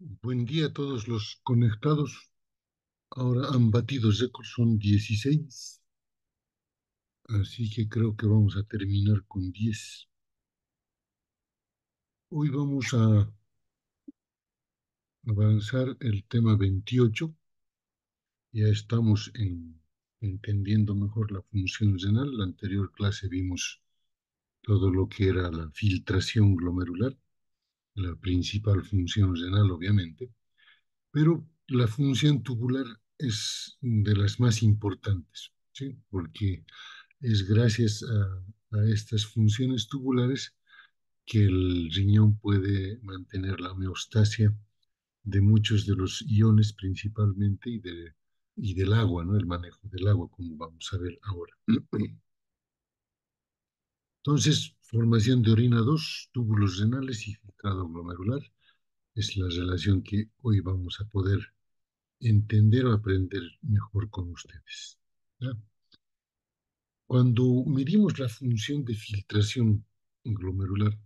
Buen día a todos los conectados. Ahora han batido récord, son 16, así que creo que vamos a terminar con 10. Hoy vamos a avanzar el tema 28. Ya estamos entendiendo mejor la función renal. La anterior clase vimos todo lo que era la filtración glomerular, la principal función renal, obviamente, pero la función tubular es de las más importantes, ¿sí? Porque es gracias a estas funciones tubulares que el riñón puede mantener la homeostasia de muchos de los iones principalmente y del agua, ¿no? El manejo del agua, como vamos a ver ahora. Entonces, formación de orina 2, túbulos renales y filtrado glomerular es la relación que hoy vamos a poder entender o aprender mejor con ustedes, ¿ya? Cuando medimos la función de filtración glomerular,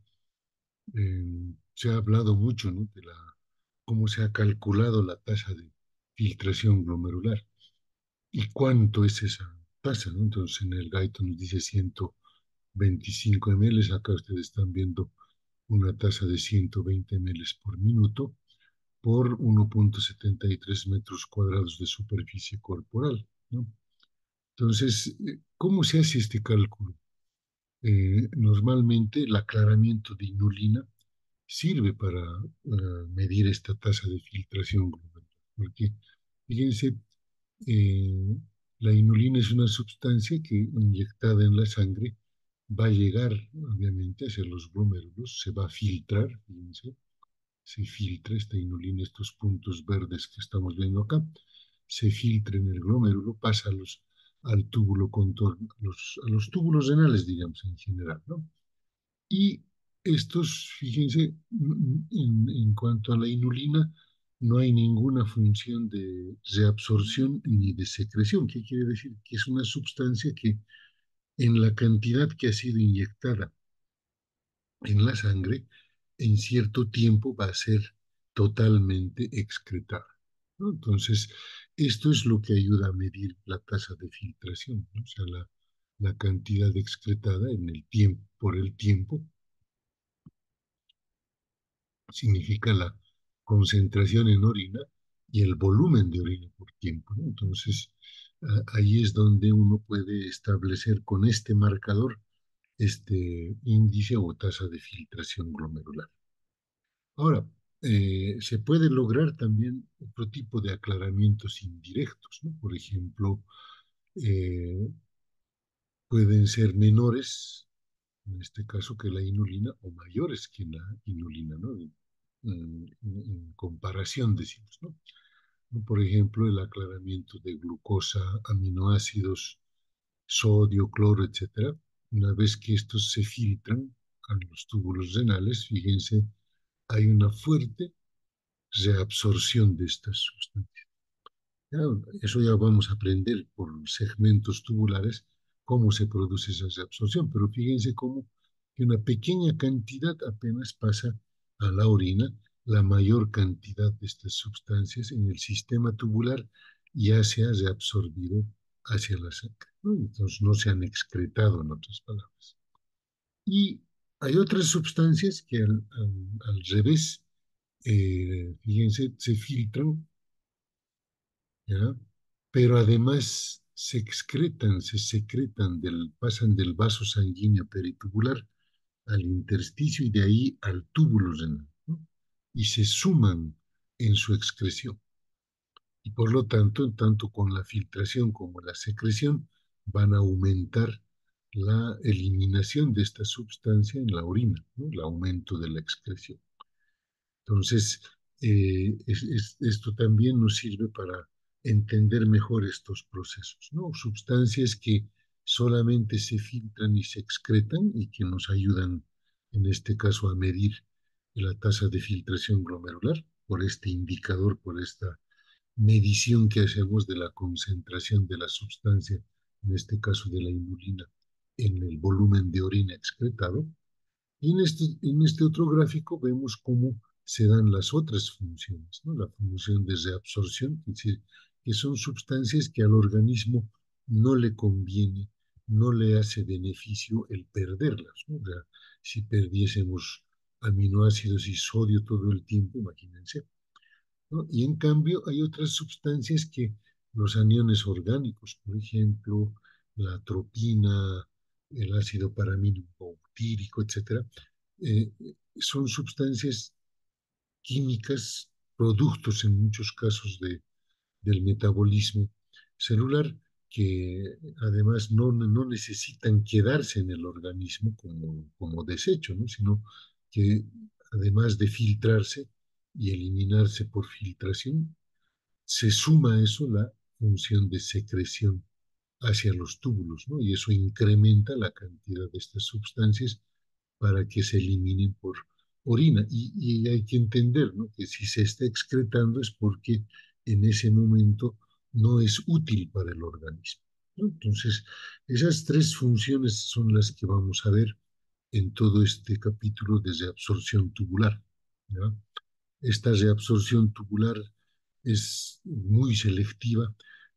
se ha hablado mucho, ¿no? De cómo se ha calculado la tasa de filtración glomerular y cuánto es esa tasa, ¿no? Entonces, en el gaito nos dice 125 ml, acá ustedes están viendo una tasa de 120 ml por minuto por 1,73 metros cuadrados de superficie corporal, ¿no? Entonces, ¿cómo se hace este cálculo? Normalmente el aclaramiento de inulina sirve para medir esta tasa de filtración glomerular. Porque, fíjense, eh, la inulina es una sustancia que inyectada en la sangre va a llegar, obviamente, hacia los glomérulos, se va a filtrar, fíjense, se filtra esta inulina, estos puntos verdes que estamos viendo acá, se filtra en el glomérulo, pasa al túbulo contorno, a los túbulos renales, digamos, en general, ¿no? Y estos, fíjense, en cuanto a la inulina, no hay ninguna función de reabsorción ni de secreción. ¿Qué quiere decir? Que es una sustancia que en la cantidad que ha sido inyectada en la sangre, en cierto tiempo va a ser totalmente excretada, ¿no? Entonces, esto es lo que ayuda a medir la tasa de filtración, ¿no? O sea, la cantidad excretada en el tiempo, por el tiempo significa la concentración en orina y el volumen de orina por tiempo, ¿no? Entonces, ahí es donde uno puede establecer con este marcador este índice o tasa de filtración glomerular. Ahora, se puede lograr también otro tipo de aclaramientos indirectos, ¿no? Por ejemplo, eh, pueden ser menores, en este caso, que la inulina o mayores que la inulina, ¿no? En comparación, decimos, ¿no? Por ejemplo, el aclaramiento de glucosa, aminoácidos, sodio, cloro, etcétera. Una vez que estos se filtran a los túbulos renales, fíjense, hay una fuerte reabsorción de estas sustancias. Ya, eso ya vamos a aprender por segmentos tubulares cómo se produce esa reabsorción, pero fíjense cómo que una pequeña cantidad apenas pasa a la orina, la mayor cantidad de estas sustancias en el sistema tubular ya se ha reabsorbido hacia la sangre, ¿no? Entonces no se han excretado, en otras palabras. Y hay otras sustancias que al revés, fíjense, se filtran, ¿ya? Pero además se excretan, se secretan, pasan del vaso sanguíneo peritubular al intersticio y de ahí al túbulo renal, ¿no? Y se suman en su excreción. Y por lo tanto, tanto con la filtración como la secreción, van a aumentar la eliminación de esta sustancia en la orina, ¿no? El aumento de la excreción. Entonces, esto también nos sirve para entender mejor estos procesos, ¿no? Sustancias que solamente se filtran y se excretan y que nos ayudan, en este caso, a medir la tasa de filtración glomerular por este indicador, por esta medición que hacemos de la concentración de la sustancia, en este caso de la inulina, en el volumen de orina excretado. Y en este otro gráfico vemos cómo se dan las otras funciones, ¿no? La función de reabsorción, es decir, que son sustancias que al organismo no le conviene, no le hace beneficio el perderlas, ¿no? O sea, si perdiésemos aminoácidos y sodio todo el tiempo, imagínense, ¿no? Y en cambio hay otras sustancias que los aniones orgánicos, por ejemplo, la atropina, el ácido paramínico butírico, etcétera, eh, son sustancias químicas, productos en muchos casos del metabolismo celular, que además no necesitan quedarse en el organismo como desecho, ¿no? Sino que además de filtrarse y eliminarse por filtración, se suma a eso la función de secreción hacia los túbulos, ¿no? Y eso incrementa la cantidad de estas sustancias para que se eliminen por orina. Y hay que entender, ¿no? Que si se está excretando es porque en ese momento no es útil para el organismo, ¿no? Entonces, esas tres funciones son las que vamos a ver en todo este capítulo de reabsorción tubular, ¿ya? Esta reabsorción tubular es muy selectiva.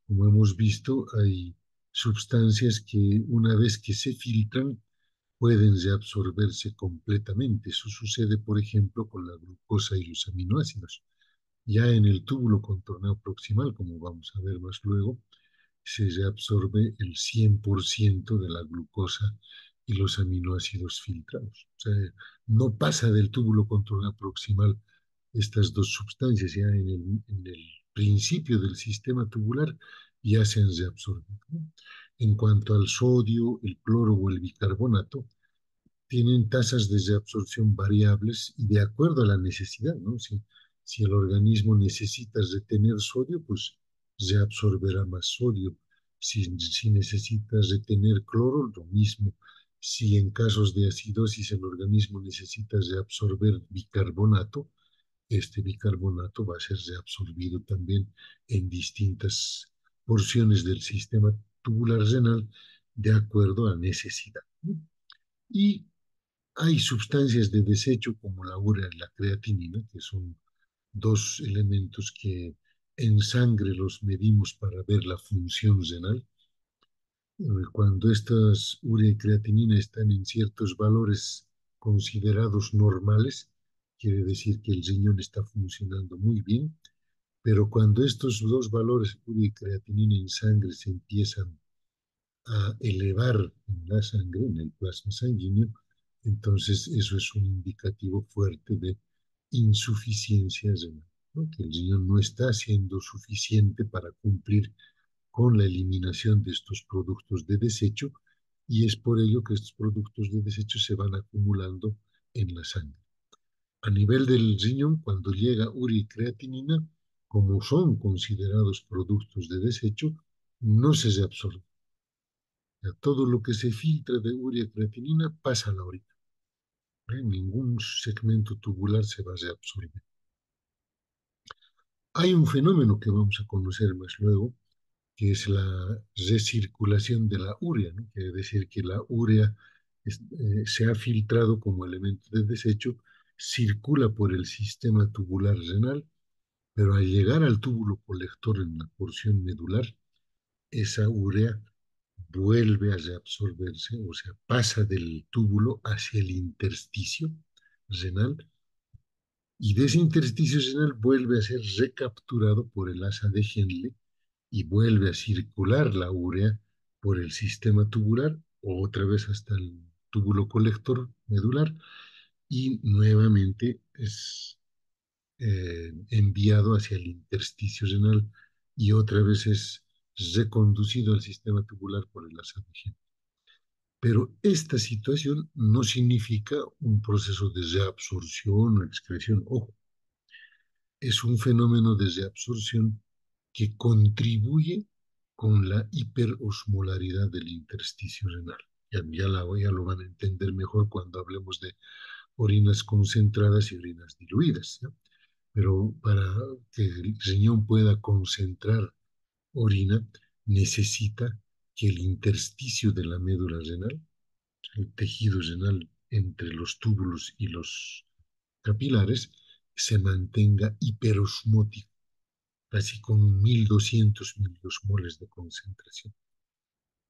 Como hemos visto, hay sustancias que una vez que se filtran pueden reabsorberse completamente. Eso sucede, por ejemplo, con la glucosa y los aminoácidos. Ya en el túbulo contorneo proximal, como vamos a ver más luego, se reabsorbe el 100% de la glucosa y los aminoácidos filtrados. O sea, no pasa del túbulo contorneo proximal estas dos sustancias ya en el principio del sistema tubular ya se han reabsorbido, ¿no? En cuanto al sodio, el cloro o el bicarbonato, tienen tasas de reabsorción variables y de acuerdo a la necesidad, ¿no? Si el organismo necesita retener sodio, pues reabsorberá más sodio. Si necesita retener cloro, lo mismo. Si en casos de acidosis el organismo necesita reabsorber bicarbonato, este bicarbonato va a ser reabsorbido también en distintas porciones del sistema tubular renal de acuerdo a necesidad, ¿no? Y hay sustancias de desecho como la urea y la creatinina, que son dos elementos que en sangre los medimos para ver la función renal. Cuando estas urea y creatinina están en ciertos valores considerados normales, quiere decir que el riñón está funcionando muy bien, pero cuando estos dos valores, urea y creatinina en sangre, se empiezan a elevar en la sangre, en el plasma sanguíneo, entonces eso es un indicativo fuerte de insuficiencia renal, ¿no? Que el riñón no está siendo suficiente para cumplir con la eliminación de estos productos de desecho y es por ello que estos productos de desecho se van acumulando en la sangre. A nivel del riñón, cuando llega urea y creatinina, como son considerados productos de desecho, no se reabsorben. Todo lo que se filtra de urea y creatinina pasa a la orina, ¿eh? Ningún segmento tubular se va a reabsorber. Hay un fenómeno que vamos a conocer más luego, que es la recirculación de la urea, ¿no? Quiere decir que la urea se ha filtrado como elemento de desecho, circula por el sistema tubular renal, pero al llegar al túbulo colector en la porción medular, esa urea vuelve a reabsorberse, o sea, pasa del túbulo hacia el intersticio renal y de ese intersticio renal vuelve a ser recapturado por el asa de Henle y vuelve a circular la urea por el sistema tubular otra vez hasta el túbulo colector medular y nuevamente es enviado hacia el intersticio renal y otra vez es reconducido al sistema tubular por el asa de Henle. Pero esta situación no significa un proceso de reabsorción o excreción. Ojo, es un fenómeno de reabsorción que contribuye con la hiperosmolaridad del intersticio renal. Ya lo van a entender mejor cuando hablemos de orinas concentradas y orinas diluidas, ¿no? Pero para que el riñón pueda concentrar orina, necesita que el intersticio de la médula renal, el tejido renal entre los túbulos y los capilares, se mantenga hiperosmótico, casi con 1200 miliosmoles de concentración.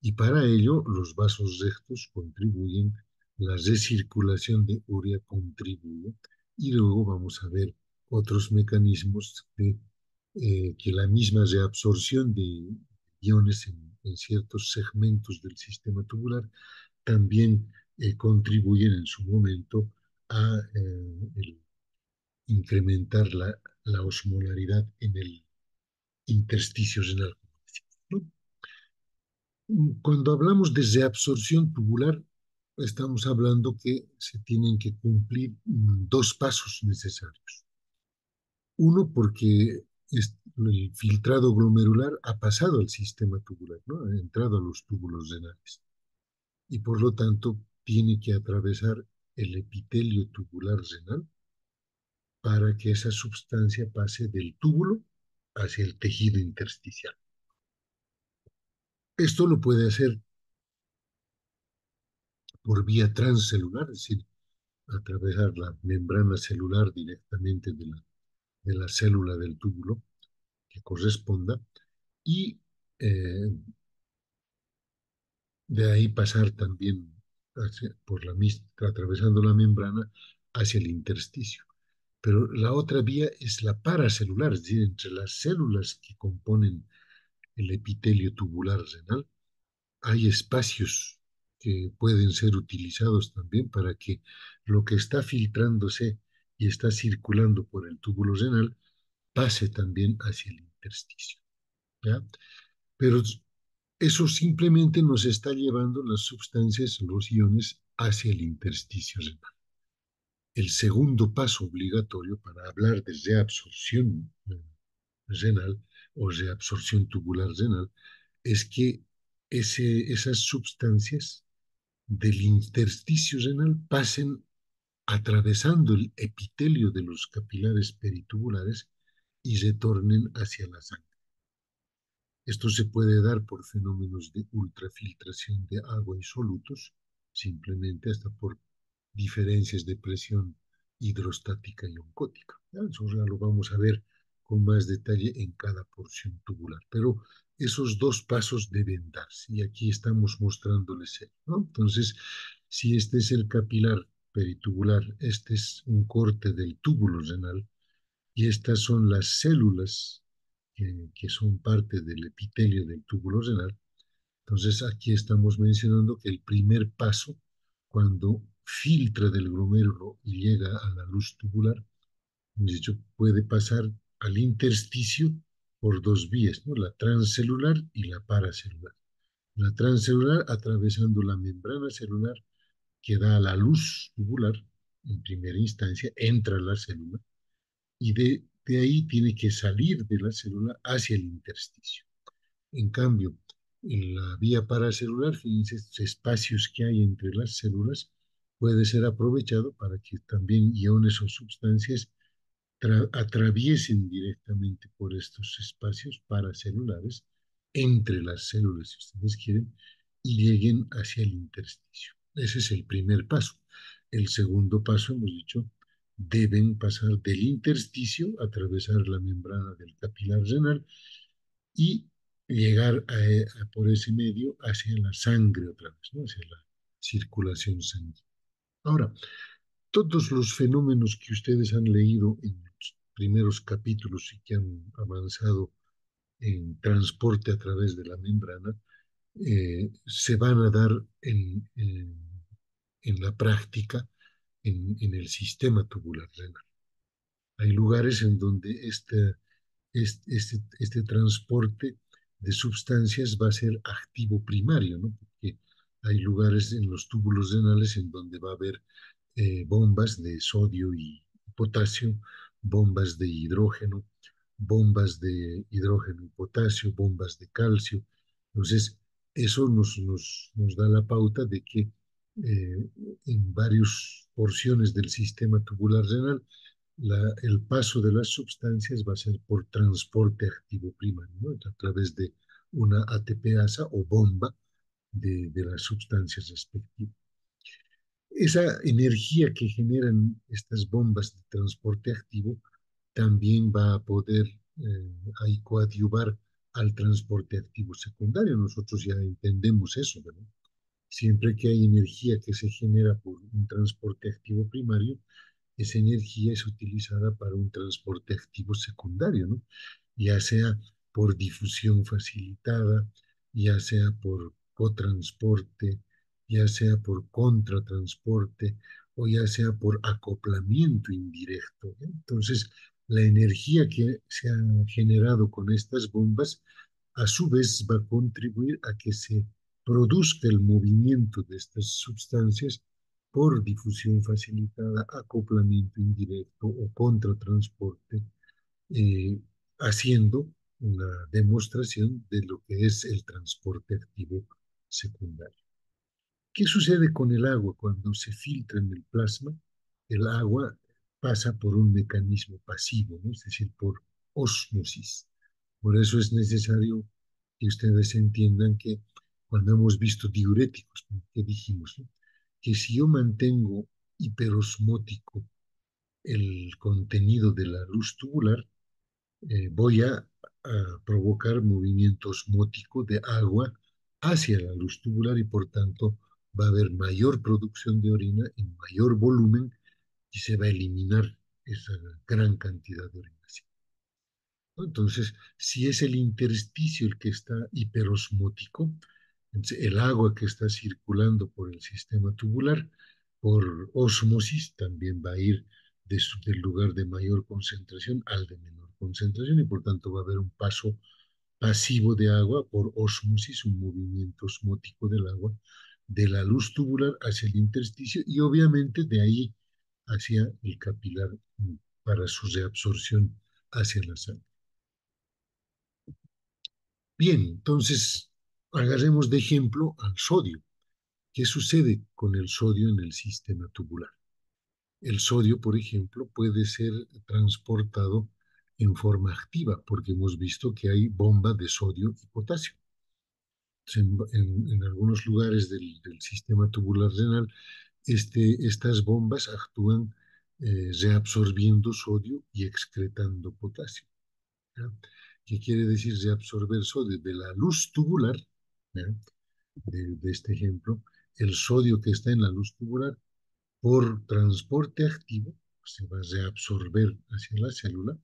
Y para ello los vasos rectos contribuyen, la recirculación de urea contribuye, y luego vamos a ver otros mecanismos de, que la misma reabsorción de iones en ciertos segmentos del sistema tubular también contribuyen en su momento a el incrementar la osmolaridad en el intersticio renal, ¿no? Cuando hablamos de reabsorción tubular, estamos hablando que se tienen que cumplir dos pasos necesarios. Uno, porque el filtrado glomerular ha pasado al sistema tubular, ¿no? Ha entrado a los túbulos renales y por lo tanto tiene que atravesar el epitelio tubular renal para que esa sustancia pase del túbulo hacia el tejido intersticial. Esto lo puede hacer por vía transcelular, es decir, atravesar la membrana celular directamente de la célula del túbulo que corresponda y de ahí pasar también por atravesando la membrana hacia el intersticio. Pero la otra vía es la paracelular, es decir, entre las células que componen el epitelio tubular renal hay espacios que pueden ser utilizados también para que lo que está filtrándose y está circulando por el túbulo renal pase también hacia el intersticio, ¿ya? Pero eso simplemente nos está llevando las sustancias, los iones, hacia el intersticio renal. El segundo paso obligatorio para hablar de reabsorción renal o reabsorción tubular renal es que esas sustancias del intersticio renal pasen atravesando el epitelio de los capilares peritubulares y retornen hacia la sangre. Esto se puede dar por fenómenos de ultrafiltración de agua y solutos, simplemente hasta por diferencias de presión hidrostática y oncótica. Eso ya lo vamos a ver con más detalle en cada porción tubular. Pero esos dos pasos deben darse y aquí estamos mostrándoles él, ¿no? Entonces, si este es el capilar peritubular, este es un corte del túbulo renal y estas son las células que son parte del epitelio del túbulo renal. Entonces, aquí estamos mencionando que el primer paso, cuando filtra del glomérulo y llega a la luz tubular, de hecho, puede pasar al intersticio por dos vías, ¿no? La transcelular y la paracelular. La transcelular atravesando la membrana celular que da a la luz tubular, en primera instancia, entra a la célula y de ahí tiene que salir de la célula hacia el intersticio. En cambio, en la vía paracelular, fíjense, estos espacios que hay entre las células puede ser aprovechado para que también iones o sustancias atraviesen directamente por estos espacios paracelulares entre las células, si ustedes quieren, y lleguen hacia el intersticio. Ese es el primer paso. El segundo paso, hemos dicho, deben pasar del intersticio, atravesar la membrana del capilar renal y llegar por ese medio hacia la sangre otra vez, ¿no? Hacia la circulación sanguínea. Ahora, todos los fenómenos que ustedes han leído en los primeros capítulos y que han avanzado en transporte a través de la membrana, se van a dar en la práctica en el sistema tubular renal. Hay lugares en donde este transporte de sustancias va a ser activo primario, ¿no? Porque hay lugares en los túbulos renales en donde va a haber bombas de sodio y potasio, bombas de hidrógeno, bombas de hidrógeno y potasio, bombas de calcio. Entonces, eso nos da la pauta de que en varias porciones del sistema tubular renal el paso de las sustancias va a ser por transporte activo primario, ¿no? A través de una ATPasa o bomba de las sustancias respectivas. esa energía que generan estas bombas de transporte activo también va a poder ahí coadyuvar al transporte activo secundario. Nosotros ya entendemos eso, ¿verdad? Siempre que hay energía que se genera por un transporte activo primario, esa energía es utilizada para un transporte activo secundario, ¿no? Ya sea por difusión facilitada, ya sea por cotransporte, ya sea por contratransporte o ya sea por acoplamiento indirecto, ¿eh? Entonces, la energía que se ha generado con estas bombas, a su vez va a contribuir a que se produzca el movimiento de estas sustancias por difusión facilitada, acoplamiento indirecto o contratransporte, eh, haciendo una demostración de lo que es el transporte activo secundario. ¿Qué sucede con el agua cuando se filtra en el plasma? El agua pasa por un mecanismo pasivo, ¿no? Es decir, por ósmosis. Por eso es necesario que ustedes entiendan que cuando hemos visto diuréticos, que dijimos, ¿no? Que si yo mantengo hiperosmótico el contenido de la luz tubular, voy a provocar movimiento osmótico de agua hacia la luz tubular y por tanto va a haber mayor producción de orina en mayor volumen y se va a eliminar esa gran cantidad de orina. ¿No? Entonces, si es el intersticio el que está hiperosmótico, entonces el agua que está circulando por el sistema tubular, por ósmosis, también va a ir del lugar de mayor concentración al de menor concentración y por tanto va a haber un paso pasivo de agua por ósmosis, un movimiento osmótico del agua, de la luz tubular hacia el intersticio y obviamente de ahí hacia el capilar para su reabsorción hacia la sangre. Bien, entonces agarremos de ejemplo al sodio. ¿Qué sucede con el sodio en el sistema tubular? El sodio, por ejemplo, puede ser transportado en forma activa, porque hemos visto que hay bomba de sodio y potasio. En algunos lugares del sistema tubular renal, estas bombas actúan reabsorbiendo sodio y excretando potasio. ¿Ya? ¿Qué quiere decir reabsorber sodio? De la luz tubular, ¿ya? De este ejemplo, el sodio que está en la luz tubular, por transporte activo, se va a reabsorber hacia la célula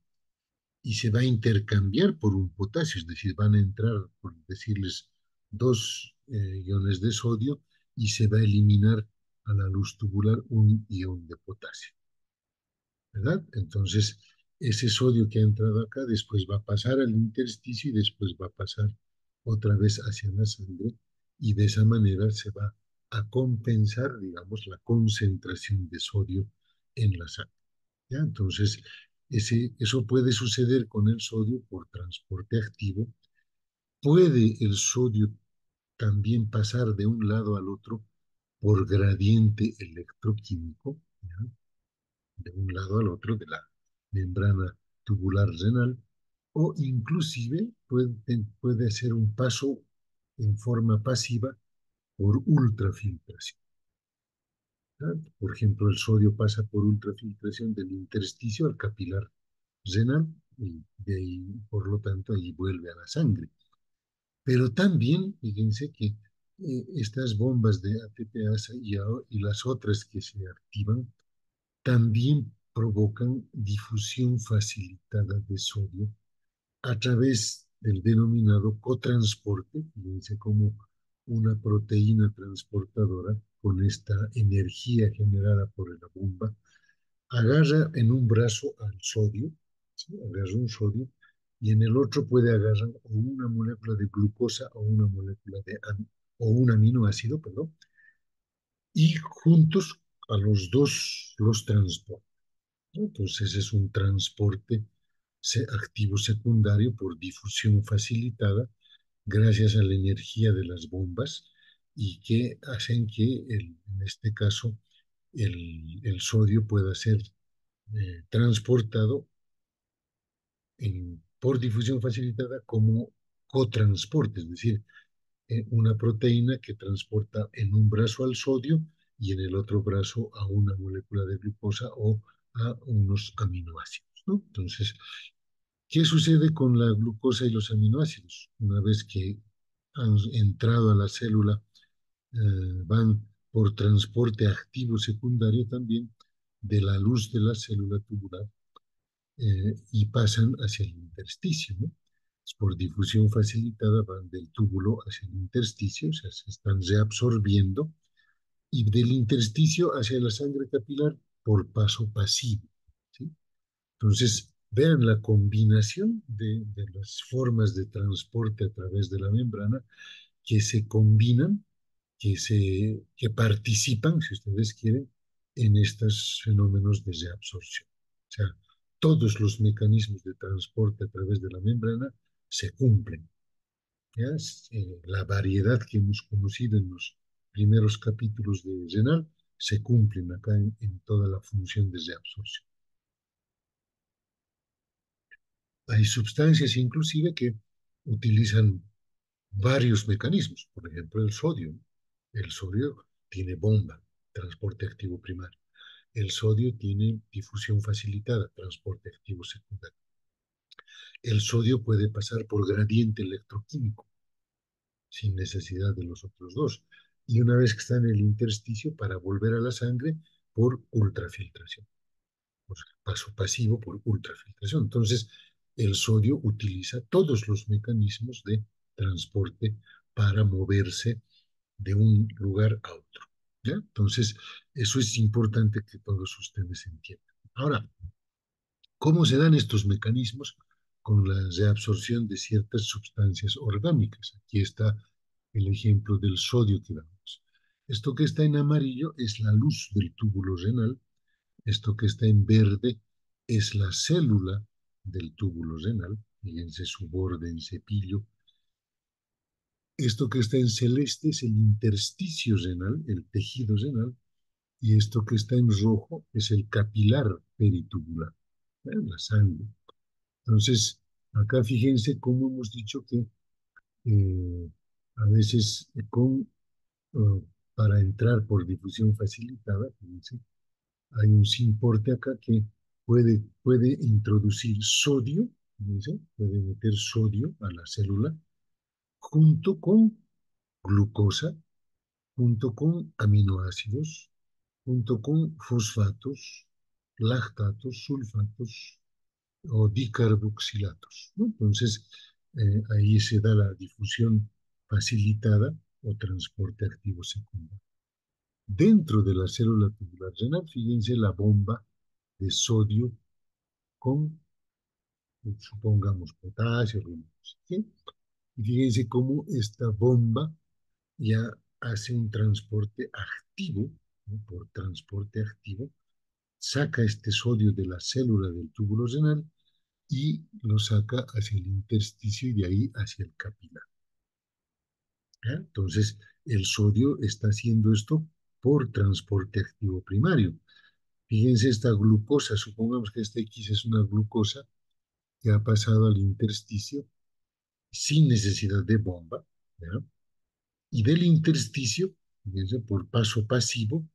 y se va a intercambiar por un potasio, es decir, van a entrar, por decirles, dos iones de sodio y se va a eliminar a la luz tubular un ion de potasio, ¿verdad? Entonces, ese sodio que ha entrado acá después va a pasar al intersticio y después va a pasar otra vez hacia la sangre y de esa manera se va a compensar, digamos, la concentración de sodio en la sangre. ¿Ya? Entonces, eso puede suceder con el sodio por transporte activo. Puede el sodio también pasar de un lado al otro por gradiente electroquímico, ¿ya? De un lado al otro de la membrana tubular renal, o inclusive puede hacer un paso en forma pasiva por ultrafiltración. ¿Ya? Por ejemplo, el sodio pasa por ultrafiltración del intersticio al capilar renal y de ahí, por lo tanto, ahí vuelve a la sangre. Pero también, fíjense que estas bombas de ATPase y las otras que se activan también provocan difusión facilitada de sodio a través del denominado cotransporte, fíjense como una proteína transportadora con esta energía generada por la bomba, agarra en un brazo al sodio, ¿sí? Agarra un sodio, y en el otro puede agarrar o una molécula de glucosa o una molécula o un aminoácido, perdón, y juntos a los dos los transporta, ¿no? Entonces es un transporte activo secundario por difusión facilitada gracias a la energía de las bombas y que hacen que, en este caso, el sodio pueda ser transportado por difusión facilitada como cotransporte, es decir, una proteína que transporta en un brazo al sodio y en el otro brazo a una molécula de glucosa o a unos aminoácidos, ¿no? Entonces, ¿qué sucede con la glucosa y los aminoácidos? Una vez que han entrado a la célula, van por transporte activo secundario también de la luz de la célula tubular y pasan hacia el intersticio, ¿no? Por difusión facilitada van del túbulo hacia el intersticio, o sea, se están reabsorbiendo, y del intersticio hacia la sangre capilar por paso pasivo, ¿sí? Entonces, vean la combinación de las formas de transporte a través de la membrana que se combinan, que participan, si ustedes quieren, en estos fenómenos de reabsorción. O sea, todos los mecanismos de transporte a través de la membrana se cumplen. ¿Ya? La variedad que hemos conocido en los primeros capítulos de Renal se cumplen acá en toda la función de reabsorción. Hay sustancias inclusive que utilizan varios mecanismos, por ejemplo el sodio. ¿No? El sodio tiene bomba, transporte activo primario. El sodio tiene difusión facilitada, transporte activo secundario. El sodio puede pasar por gradiente electroquímico sin necesidad de los otros dos. Y una vez que está en el intersticio, para volver a la sangre por ultrafiltración. O sea, paso pasivo por ultrafiltración. Entonces, el sodio utiliza todos los mecanismos de transporte para moverse de un lugar a otro. ¿Ya? Entonces, eso es importante que todos ustedes entiendan. Ahora, ¿cómo se dan estos mecanismos con la reabsorción de ciertas sustancias orgánicas? Aquí está el ejemplo del sodio que damos. Esto que está en amarillo es la luz del túbulo renal. Esto que está en verde es la célula del túbulo renal. Fíjense su borde en cepillo. Esto que está en celeste es el intersticio renal, el tejido renal. Y esto que está en rojo es el capilar peritubular, la sangre. Entonces, acá fíjense cómo hemos dicho que a veces para entrar por difusión facilitada, fíjense, hay un simporte acá que puede introducir sodio, fíjense, puede meter sodio a la célula junto con glucosa, junto con aminoácidos, junto con fosfatos, lactatos, sulfatos o dicarboxilatos, ¿no? Entonces, ahí se da la difusión facilitada o transporte activo secundario. Dentro de la célula tubular renal, fíjense la bomba de sodio con, supongamos, potasio, ¿sí? Y fíjense cómo esta bomba ya hace un transporte activo, ¿no? Por transporte activo, saca este sodio de la célula del túbulo renal y lo saca hacia el intersticio y de ahí hacia el capilar. ¿Ya? Entonces, el sodio está haciendo esto por transporte activo primario. Fíjense esta glucosa, supongamos que esta X es una glucosa que ha pasado al intersticio sin necesidad de bomba, ¿ya? Y del intersticio, fíjense, por paso pasivo,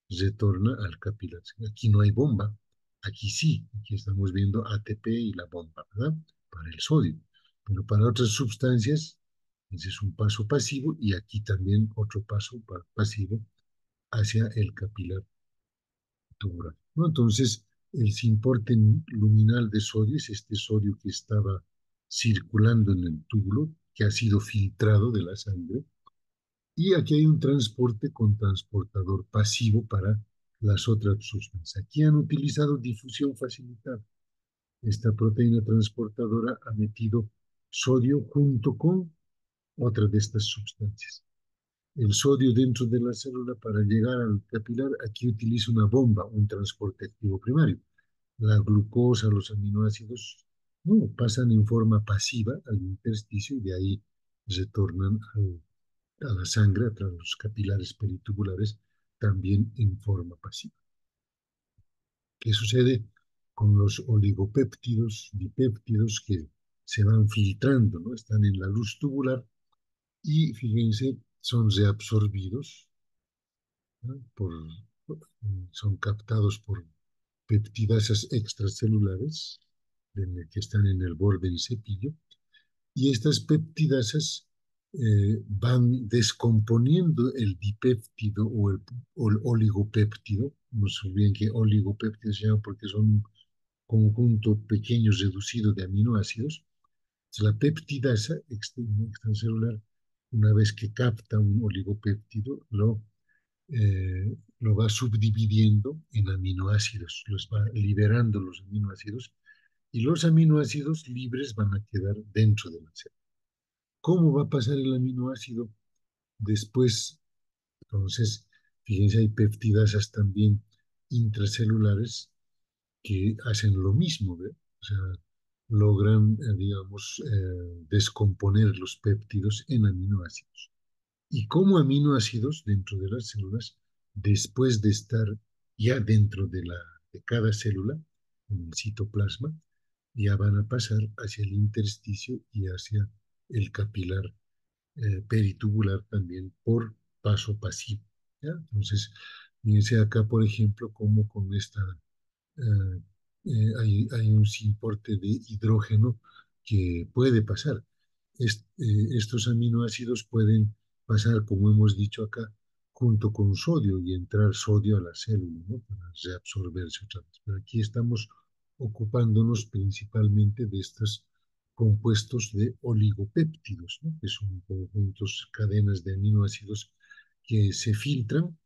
retorna al capilar. Aquí no hay bomba, aquí sí, aquí estamos viendo ATP y la bomba, ¿verdad? Para el sodio. Pero para otras sustancias, ese es un paso pasivo y aquí también otro paso pasivo hacia el capilar tubular, ¿no? Entonces, el simporte luminal de sodio es este sodio que estaba circulando en el túbulo, que ha sido filtrado de la sangre, y aquí hay un transporte con transportador pasivo para las otras sustancias. Aquí han utilizado difusión facilitada. Esta proteína transportadora ha metido sodio junto con otra de estas sustancias. El sodio dentro de la célula para llegar al capilar, aquí utiliza una bomba, un transporte activo primario. La glucosa, los aminoácidos, no, pasan en forma pasiva al intersticio y de ahí retornan a la sangre a través de los capilares peritubulares también en forma pasiva. ¿Qué sucede con los oligopéptidos, dipéptidos que se van filtrando, ¿no? Están en la luz tubular y fíjense, son reabsorbidos ¿no? Son captados por peptidasas extracelulares que están en el borde del cepillo, y estas peptidasas van descomponiendo el dipéptido o el oligopéptido. No se olviden que oligopéptido se llama porque son un conjunto pequeño reducido de aminoácidos. La peptidasa extracelular, una vez que capta un oligopéptido, lo va subdividiendo en aminoácidos, los va liberando los aminoácidos, y los aminoácidos libres van a quedar dentro de la célula. ¿Cómo va a pasar el aminoácido después? Entonces, fíjense, hay peptidasas también intracelulares que hacen lo mismo, ¿ve? O sea, logran, digamos, descomponer los péptidos en aminoácidos. Y como aminoácidos dentro de las células, después de estar ya dentro de cada célula, en el citoplasma, ya van a pasar hacia el intersticio y hacia el capilar peritubular también por paso pasivo. ¿Ya? Entonces, fíjense acá, por ejemplo, cómo con esta eh, hay un importe de hidrógeno que puede pasar. Estos aminoácidos pueden pasar, como hemos dicho acá, junto con sodio y entrar sodio a la célula, ¿no? Para reabsorberse otra vez. Pero aquí estamos ocupándonos principalmente de estos compuestos de oligopéptidos, ¿no? Que son conjuntos, cadenas de aminoácidos que se filtran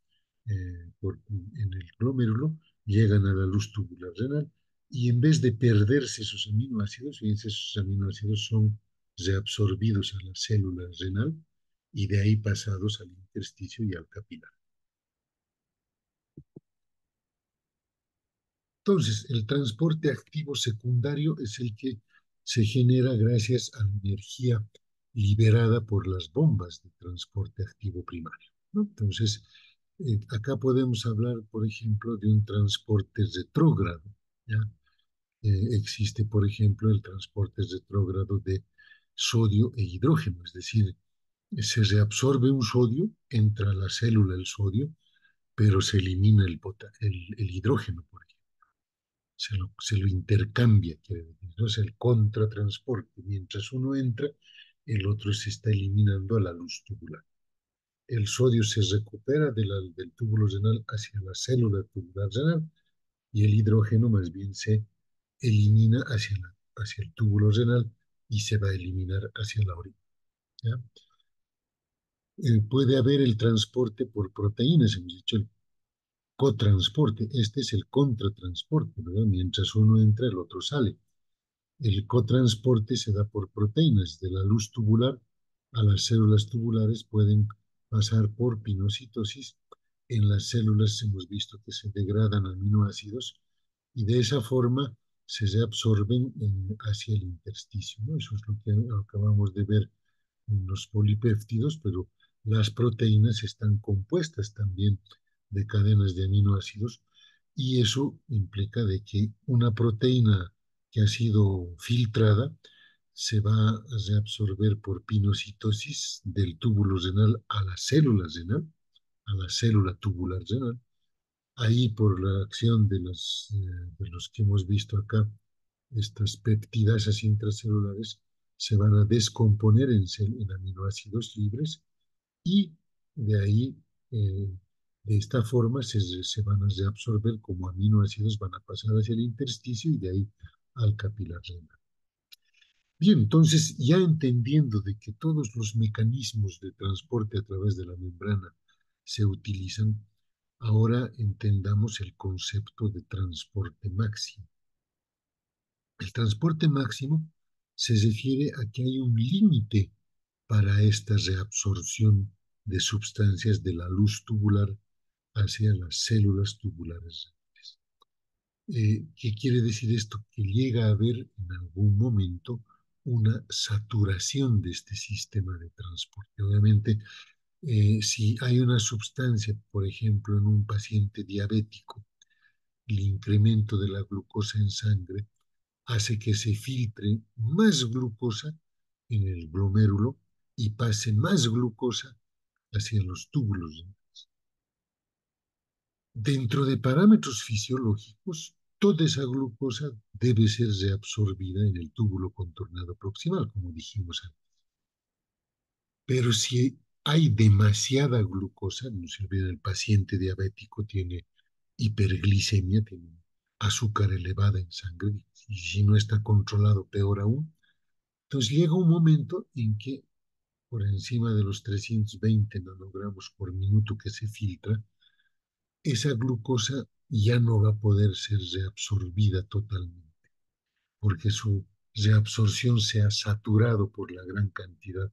en el glomérulo, llegan a la luz tubular renal, y en vez de perderse esos aminoácidos, fíjense, esos aminoácidos son reabsorbidos a la célula renal y de ahí pasados al intersticio y al capilar. Entonces, el transporte activo secundario es el que se genera gracias a la energía liberada por las bombas de transporte activo primario, ¿no? Entonces, acá podemos hablar, por ejemplo, de un transporte retrógrado, ¿ya? Existe, por ejemplo, el transporte retrógrado de sodio e hidrógeno, es decir, se reabsorbe un sodio, entra a la célula el sodio, pero se elimina el hidrógeno, por ejemplo. Se lo intercambia, quiere decir, ¿no? Es el contratransporte. Mientras uno entra, el otro se está eliminando a la luz tubular. El sodio se recupera del túbulo renal hacia la célula tubular renal, y el hidrógeno más bien se elimina hacia el túbulo renal y se va a eliminar hacia la orina. ¿Ya? Puede haber el transporte por proteínas, hemos dicho el cotransporte. Este es el contratransporte, ¿verdad? Mientras uno entra, el otro sale. El cotransporte se da por proteínas. De la luz tubular a las células tubulares pueden pasar por pinocitosis. En las células hemos visto que se degradan aminoácidos y de esa forma se reabsorben hacia el intersticio, ¿no? Eso es lo que acabamos de ver en los polipéptidos, pero las proteínas están compuestas también de cadenas de aminoácidos, y eso implica de que una proteína que ha sido filtrada se va a reabsorber por pinocitosis del túbulo renal a la célula renal, a la célula tubular renal. Ahí, por la acción de los que hemos visto acá, estas peptidasas intracelulares se van a descomponer en aminoácidos libres, y de ahí, de esta forma, se van a reabsorber como aminoácidos, van a pasar hacia el intersticio y de ahí al capilar renal. Bien, entonces, ya entendiendo de que todos los mecanismos de transporte a través de la membrana se utilizan, ahora entendamos el concepto de transporte máximo. El transporte máximo se refiere a que hay un límite para esta reabsorción de sustancias de la luz tubular hacia las células tubulares. ¿Qué quiere decir esto? Que llega a haber en algún momento una saturación de este sistema de transporte. Obviamente, si hay una sustancia, por ejemplo, en un paciente diabético, el incremento de la glucosa en sangre hace que se filtre más glucosa en el glomérulo y pase más glucosa hacia los túbulos. Dentro de parámetros fisiológicos, toda esa glucosa debe ser reabsorbida en el túbulo contornado proximal, como dijimos antes. Pero si hay demasiada glucosa, no se olviden, el paciente diabético tiene hiperglicemia, tiene azúcar elevada en sangre, y si no está controlado, peor aún. Entonces llega un momento en que por encima de los 320 nanogramos por minuto que se filtra, esa glucosa ya no va a poder ser reabsorbida totalmente, porque su reabsorción se ha saturado por la gran cantidad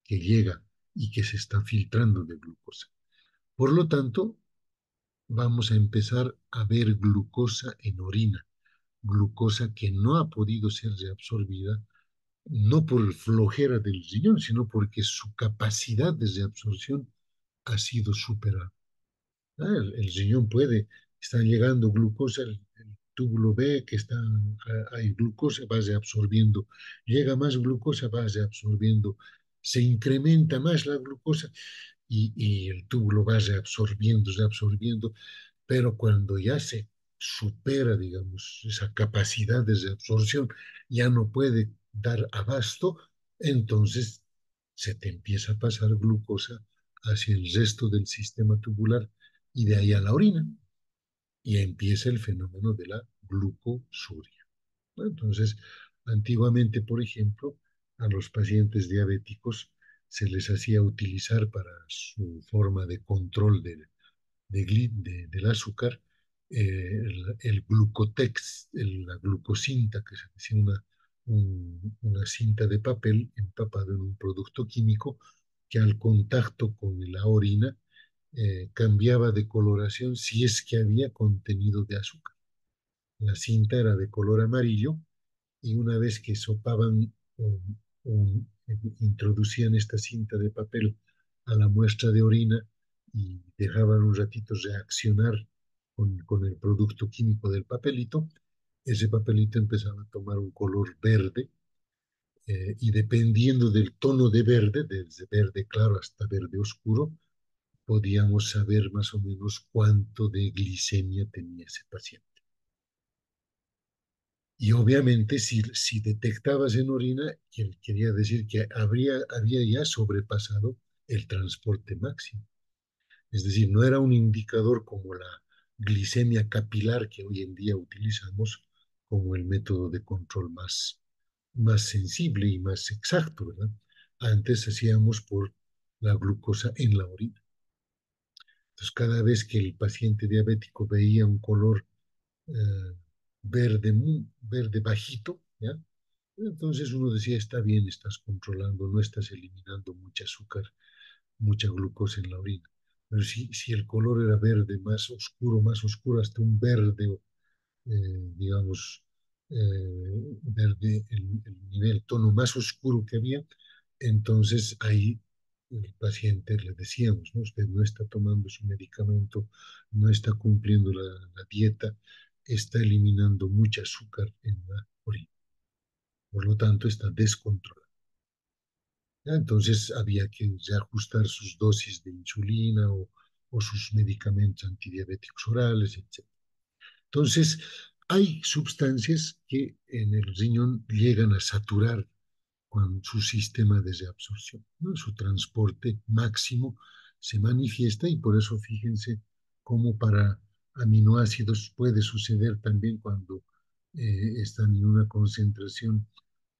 que llega y que se está filtrando de glucosa. Por lo tanto, vamos a empezar a ver glucosa en orina, glucosa que no ha podido ser reabsorbida, no por flojera del riñón, sino porque su capacidad de reabsorción ha sido superada. El riñón puede, está llegando glucosa, el túbulo ve que está, hay glucosa, va reabsorbiendo, llega más glucosa, va reabsorbiendo, se incrementa más la glucosa y el túbulo va reabsorbiendo, reabsorbiendo, pero cuando ya se supera, digamos, esa capacidad de reabsorción, ya no puede dar abasto, entonces se te empieza a pasar glucosa hacia el resto del sistema tubular y de ahí a la orina, y empieza el fenómeno de la glucosuria, ¿no? Entonces, antiguamente, por ejemplo, a los pacientes diabéticos se les hacía utilizar para su forma de control del azúcar, el glucotex, la glucosinta, que se decía una cinta de papel empapado en un producto químico que al contacto con la orina cambiaba de coloración si es que había contenido de azúcar. La cinta era de color amarillo y una vez que sopaban introducían esta cinta de papel a la muestra de orina y dejaban un ratito reaccionar con el producto químico del papelito, ese papelito empezaba a tomar un color verde y dependiendo del tono de verde, desde verde claro hasta verde oscuro, podíamos saber más o menos cuánto de glicemia tenía ese paciente. Y obviamente si detectabas en orina, quería decir que había ya sobrepasado el transporte máximo. Es decir, no era un indicador como la glicemia capilar que hoy en día utilizamos como el método de control más sensible y más exacto, ¿verdad? Antes hacíamos por la glucosa en la orina. Entonces, cada vez que el paciente diabético veía un color eh, verde, verde bajito, ¿ya? Entonces uno decía, está bien, estás controlando, no estás eliminando mucha azúcar, mucha glucosa en la orina. Pero si el color era verde, más oscuro, hasta un verde, digamos, verde, el nivel, tono más oscuro que había, entonces ahí el paciente le decíamos, ¿no? Usted no está tomando su medicamento, no está cumpliendo la dieta, está eliminando mucha azúcar en la orina, por lo tanto está descontrolado. ¿Ya? Entonces había que reajustar sus dosis de insulina o sus medicamentos antidiabéticos orales, etc. Entonces, hay sustancias que en el riñón llegan a saturar con su sistema de reabsorción, ¿no? Su transporte máximo se manifiesta y por eso fíjense cómo para aminoácidos puede suceder también cuando están en una concentración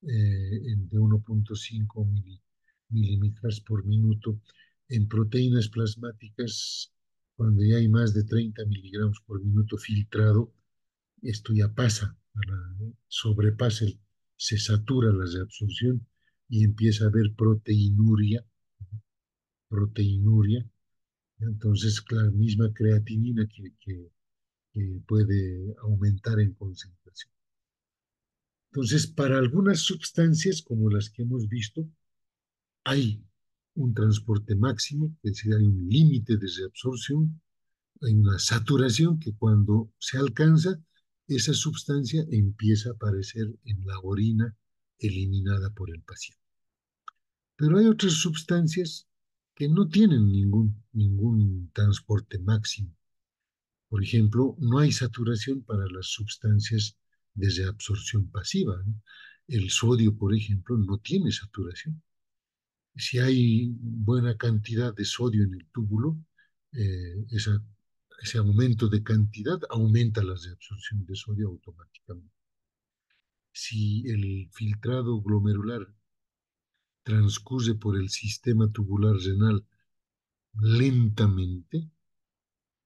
de 1,5 milímetros por minuto. En proteínas plasmáticas, cuando ya hay más de 30 miligramos por minuto filtrado, esto ya pasa, sobrepasa, se satura la reabsorción y empieza a haber proteinuria. Entonces, la misma creatinina que puede aumentar en concentración. Entonces, para algunas sustancias, como las que hemos visto, hay un transporte máximo, es decir, hay un límite de reabsorción, hay una saturación que cuando se alcanza, esa sustancia empieza a aparecer en la orina eliminada por el paciente. Pero hay otras sustancias que no tienen ningún transporte máximo Por ejemplo, no hay saturación para las sustancias de reabsorción pasiva, ¿no? El sodio, por ejemplo, no tiene saturación. Si hay buena cantidad de sodio en el túbulo, ese aumento de cantidad aumenta la reabsorción de sodio automáticamente. Si el filtrado glomerular transcurre por el sistema tubular renal lentamente,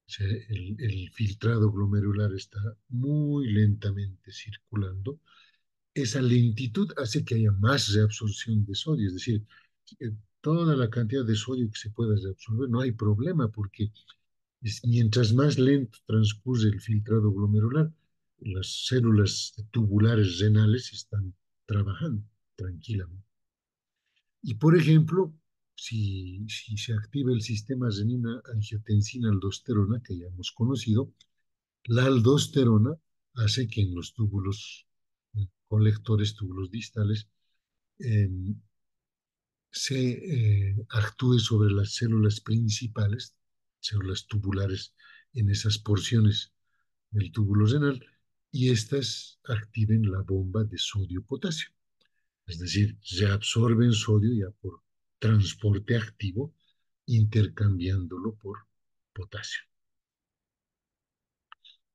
o sea, el filtrado glomerular está muy lentamente circulando, esa lentitud hace que haya más reabsorción de sodio, es decir, toda la cantidad de sodio que se pueda reabsorber, no hay problema porque mientras más lento transcurre el filtrado glomerular, las células tubulares renales están trabajando tranquilamente. Y por ejemplo, si se activa el sistema renina-angiotensina-aldosterona, que ya hemos conocido, la aldosterona hace que en los túbulos colectores, túbulos distales, eh, se actúe sobre las células principales, células tubulares en esas porciones del túbulo renal, y éstas activen la bomba de sodio-potasio. Es decir, se absorben sodio ya por transporte activo, intercambiándolo por potasio.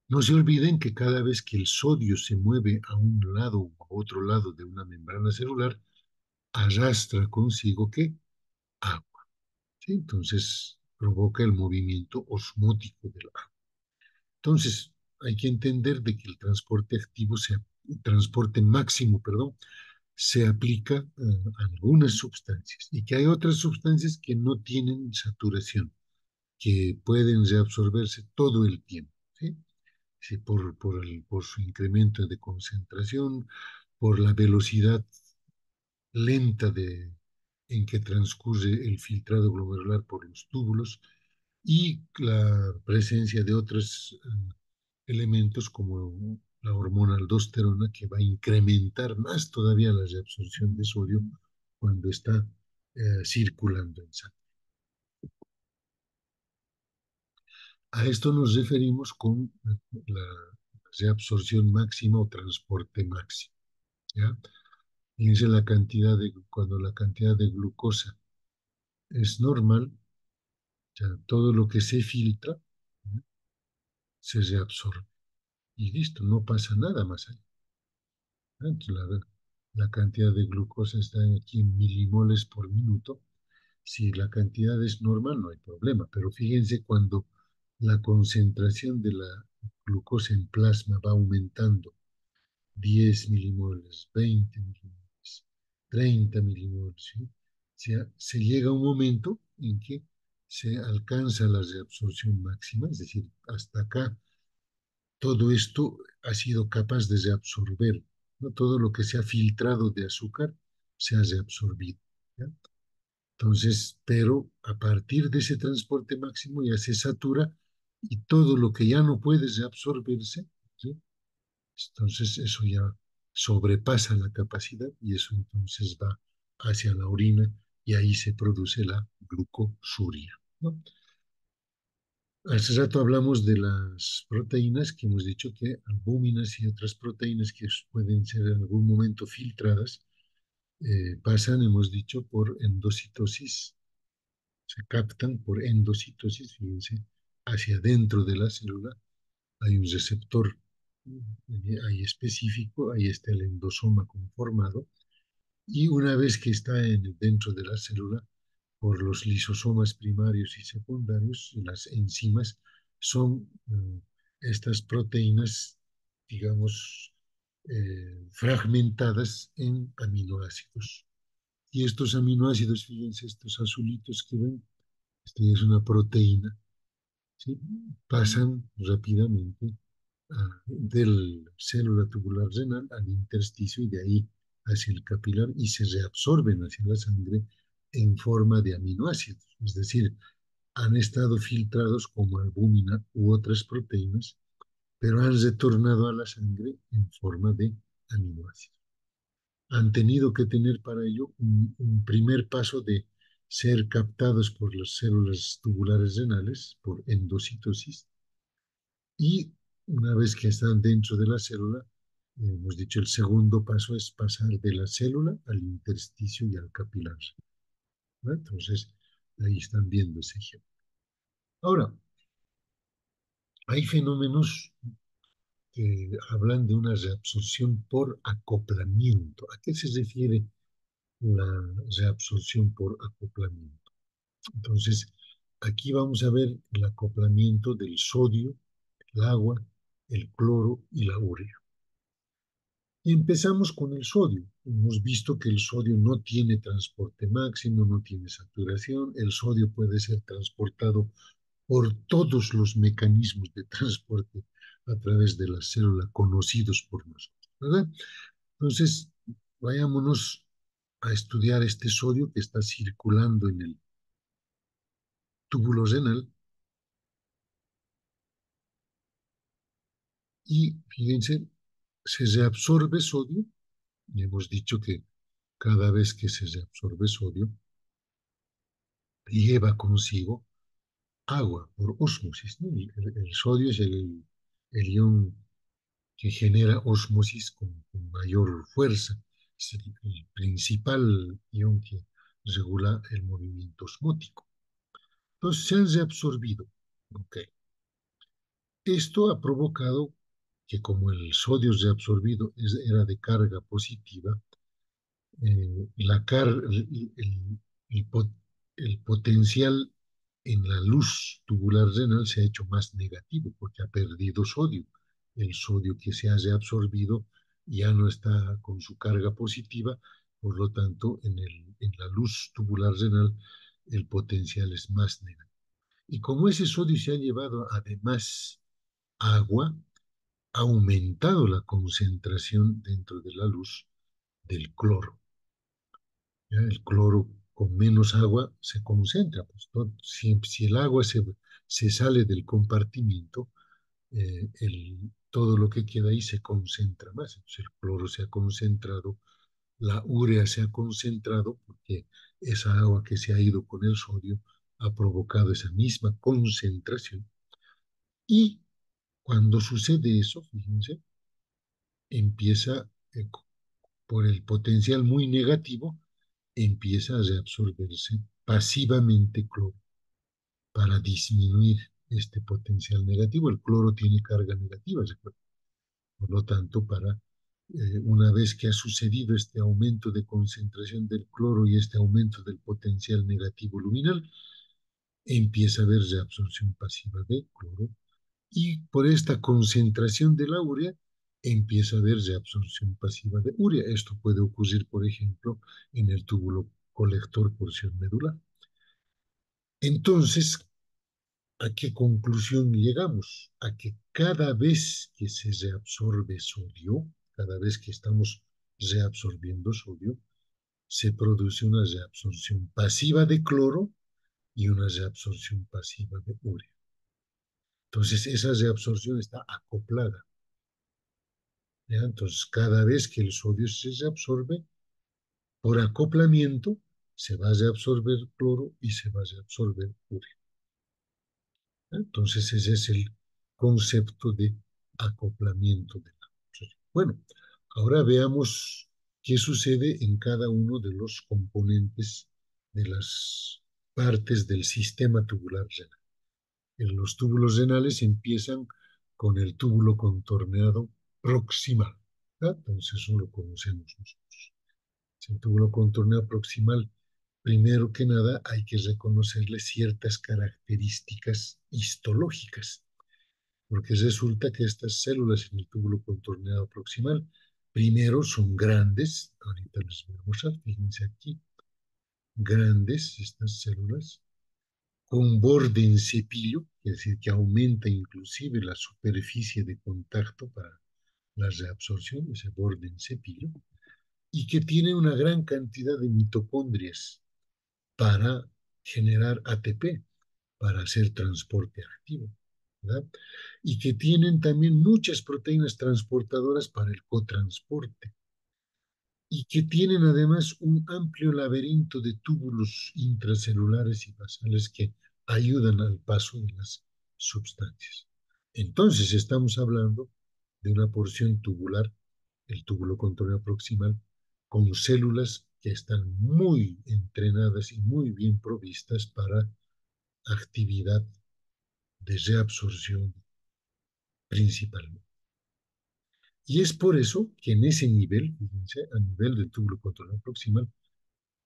No se olviden que cada vez que el sodio se mueve a un lado o a otro lado de una membrana celular, arrastra consigo ¿qué? Agua. ¿Sí? Entonces provoca el movimiento osmótico del agua. Entonces hay que entender de que el transporte activo, el transporte máximo, perdón, se aplica a algunas sustancias y que hay otras sustancias que no tienen saturación, que pueden reabsorberse todo el tiempo, ¿sí? Sí, por su incremento de concentración, por la velocidad lenta en que transcurre el filtrado glomerular por los túbulos y la presencia de otros elementos como la hormona aldosterona que va a incrementar más todavía la reabsorción de sodio cuando está circulando en sangre. A esto nos referimos con la reabsorción máxima o transporte máximo, ¿ya? Fíjense cuando la cantidad de glucosa es normal, ya todo lo que se filtra, ¿no? Se reabsorbe y listo, no pasa nada más allá. Entonces, la cantidad de glucosa está aquí en milimoles por minuto. Si la cantidad es normal, no hay problema, pero fíjense cuando la concentración de la glucosa en plasma va aumentando, 10 milimoles, 20 milimoles, 30 milimoles, ¿sí? Se llega a un momento en que se alcanza la reabsorción máxima, es decir, hasta acá todo esto ha sido capaz de reabsorber, ¿no? Todo lo que se ha filtrado de azúcar se ha reabsorbido, ¿ya? Entonces, pero a partir de ese transporte máximo ya se satura y todo lo que ya no puede reabsorberse, ¿sí? Entonces eso ya sobrepasa la capacidad y eso entonces va hacia la orina y ahí se produce la glucosuria, ¿no? Hace rato hablamos de las proteínas que hemos dicho que albúminas y otras proteínas que pueden ser en algún momento filtradas pasan, hemos dicho, por endocitosis, se captan por endocitosis, fíjense, hacia dentro de la célula hay un receptor ahí específico, ahí está el endosoma conformado, y una vez que está dentro de la célula, por los lisosomas primarios y secundarios, las enzimas, son estas proteínas, digamos, fragmentadas en aminoácidos. Y estos aminoácidos, fíjense, estos azulitos que ven, esta es una proteína, ¿sí? Pasan rápidamente del célula tubular renal al intersticio y de ahí hacia el capilar y se reabsorben hacia la sangre en forma de aminoácidos, es decir, han estado filtrados como albúmina u otras proteínas, pero han retornado a la sangre en forma de aminoácidos. Han tenido que tener para ello un primer paso de ser captados por las células tubulares renales por endocitosis Y una vez que están dentro de la célula, hemos dicho el segundo paso es pasar de la célula al intersticio y al capilar, ¿no? Entonces, ahí están viendo ese ejemplo. Ahora, hay fenómenos que hablan de una reabsorción por acoplamiento. ¿A qué se refiere la reabsorción por acoplamiento? Entonces, aquí vamos a ver el acoplamiento del sodio, el agua, el cloro y la urea. Y empezamos con el sodio. Hemos visto que el sodio no tiene transporte máximo, no tiene saturación. El sodio puede ser transportado por todos los mecanismos de transporte a través de la célula conocidos por nosotros, ¿verdad? Entonces, vayámonos a estudiar este sodio que está circulando en el túbulo renal y fíjense, se reabsorbe sodio y hemos dicho que cada vez que se reabsorbe sodio lleva consigo agua por ósmosis, ¿no? El sodio es el ion que genera ósmosis con mayor fuerza. Es el principal ion que regula el movimiento osmótico. Entonces se han reabsorbido. Ok. Esto ha provocado que como el sodio reabsorbido era de carga positiva, la car el pot- el potencial en la luz tubular renal se ha hecho más negativo porque ha perdido sodio. El sodio que se haya absorbido ya no está con su carga positiva, por lo tanto, en la luz tubular renal el potencial es más negativo. Y como ese sodio se ha llevado además agua, ha aumentado la concentración dentro de la luz del cloro. ¿Ya? El cloro con menos agua se concentra. Pues, si el agua se sale del compartimiento, todo lo que queda ahí se concentra más. Entonces, el cloro se ha concentrado, la urea se ha concentrado, porque esa agua que se ha ido con el sodio ha provocado esa misma concentración. Y cuando sucede eso, fíjense, empieza, por el potencial muy negativo, empieza a reabsorberse pasivamente cloro para disminuir este potencial negativo. El cloro tiene carga negativa, ¿recuerda? Por lo tanto, una vez que ha sucedido este aumento de concentración del cloro y este aumento del potencial negativo luminal, empieza a haber reabsorción pasiva de cloro y por esta concentración de la urea empieza a haber reabsorción pasiva de urea. Esto puede ocurrir, por ejemplo, en el túbulo colector porción medular. Entonces, ¿a qué conclusión llegamos? A que cada vez que se reabsorbe sodio, cada vez que estamos reabsorbiendo sodio, se produce una reabsorción pasiva de cloro y una reabsorción pasiva de urea. Entonces, esa reabsorción está acoplada. ¿Ya? Entonces, cada vez que el sodio se reabsorbe, por acoplamiento, se va a reabsorber cloro y se va a reabsorber urea. ¿Ya? Entonces, ese es el concepto de acoplamiento de la reabsorción. Bueno, ahora veamos qué sucede en cada uno de los componentes de las partes del sistema tubular renal. En los túbulos renales empiezan con el túbulo contorneado proximal. ¿Ya? Entonces, eso lo conocemos nosotros. Si el túbulo contorneado proximal, primero que nada, hay que reconocerle ciertas características histológicas, porque resulta que estas células en el túbulo contorneado proximal, primero son grandes, ahorita les voy a mostrar, fíjense aquí, grandes estas células, con borde en cepillo, es decir, que aumenta inclusive la superficie de contacto para la reabsorción, ese borde en cepillo, y que tiene una gran cantidad de mitocondrias para generar ATP, para hacer transporte activo, ¿verdad? Y que tienen también muchas proteínas transportadoras para el cotransporte y que tienen además un amplio laberinto de túbulos intracelulares y basales que ayudan al paso de las sustancias. Entonces estamos hablando de una porción tubular, el túbulo contorno proximal, con células que están muy entrenadas y muy bien provistas para actividad de reabsorción principalmente. Y es por eso que en ese nivel, fíjense, a nivel del túbulo contorno proximal,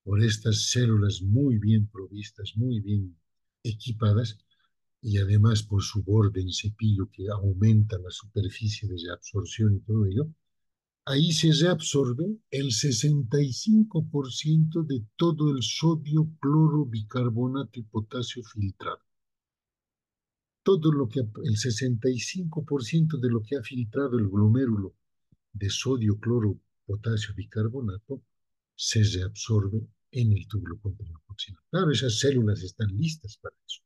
por estas células muy bien provistas, muy bien equipadas, y además por su borde en cepillo que aumenta la superficie de reabsorción y todo ello, ahí se reabsorbe el 65% de todo el sodio, cloro, bicarbonato y potasio filtrado. Todo lo que, el 65% de lo que ha filtrado el glomérulo de sodio, cloro, potasio, bicarbonato, se reabsorbe en el túbulo contorno proximal. Claro, esas células están listas para eso.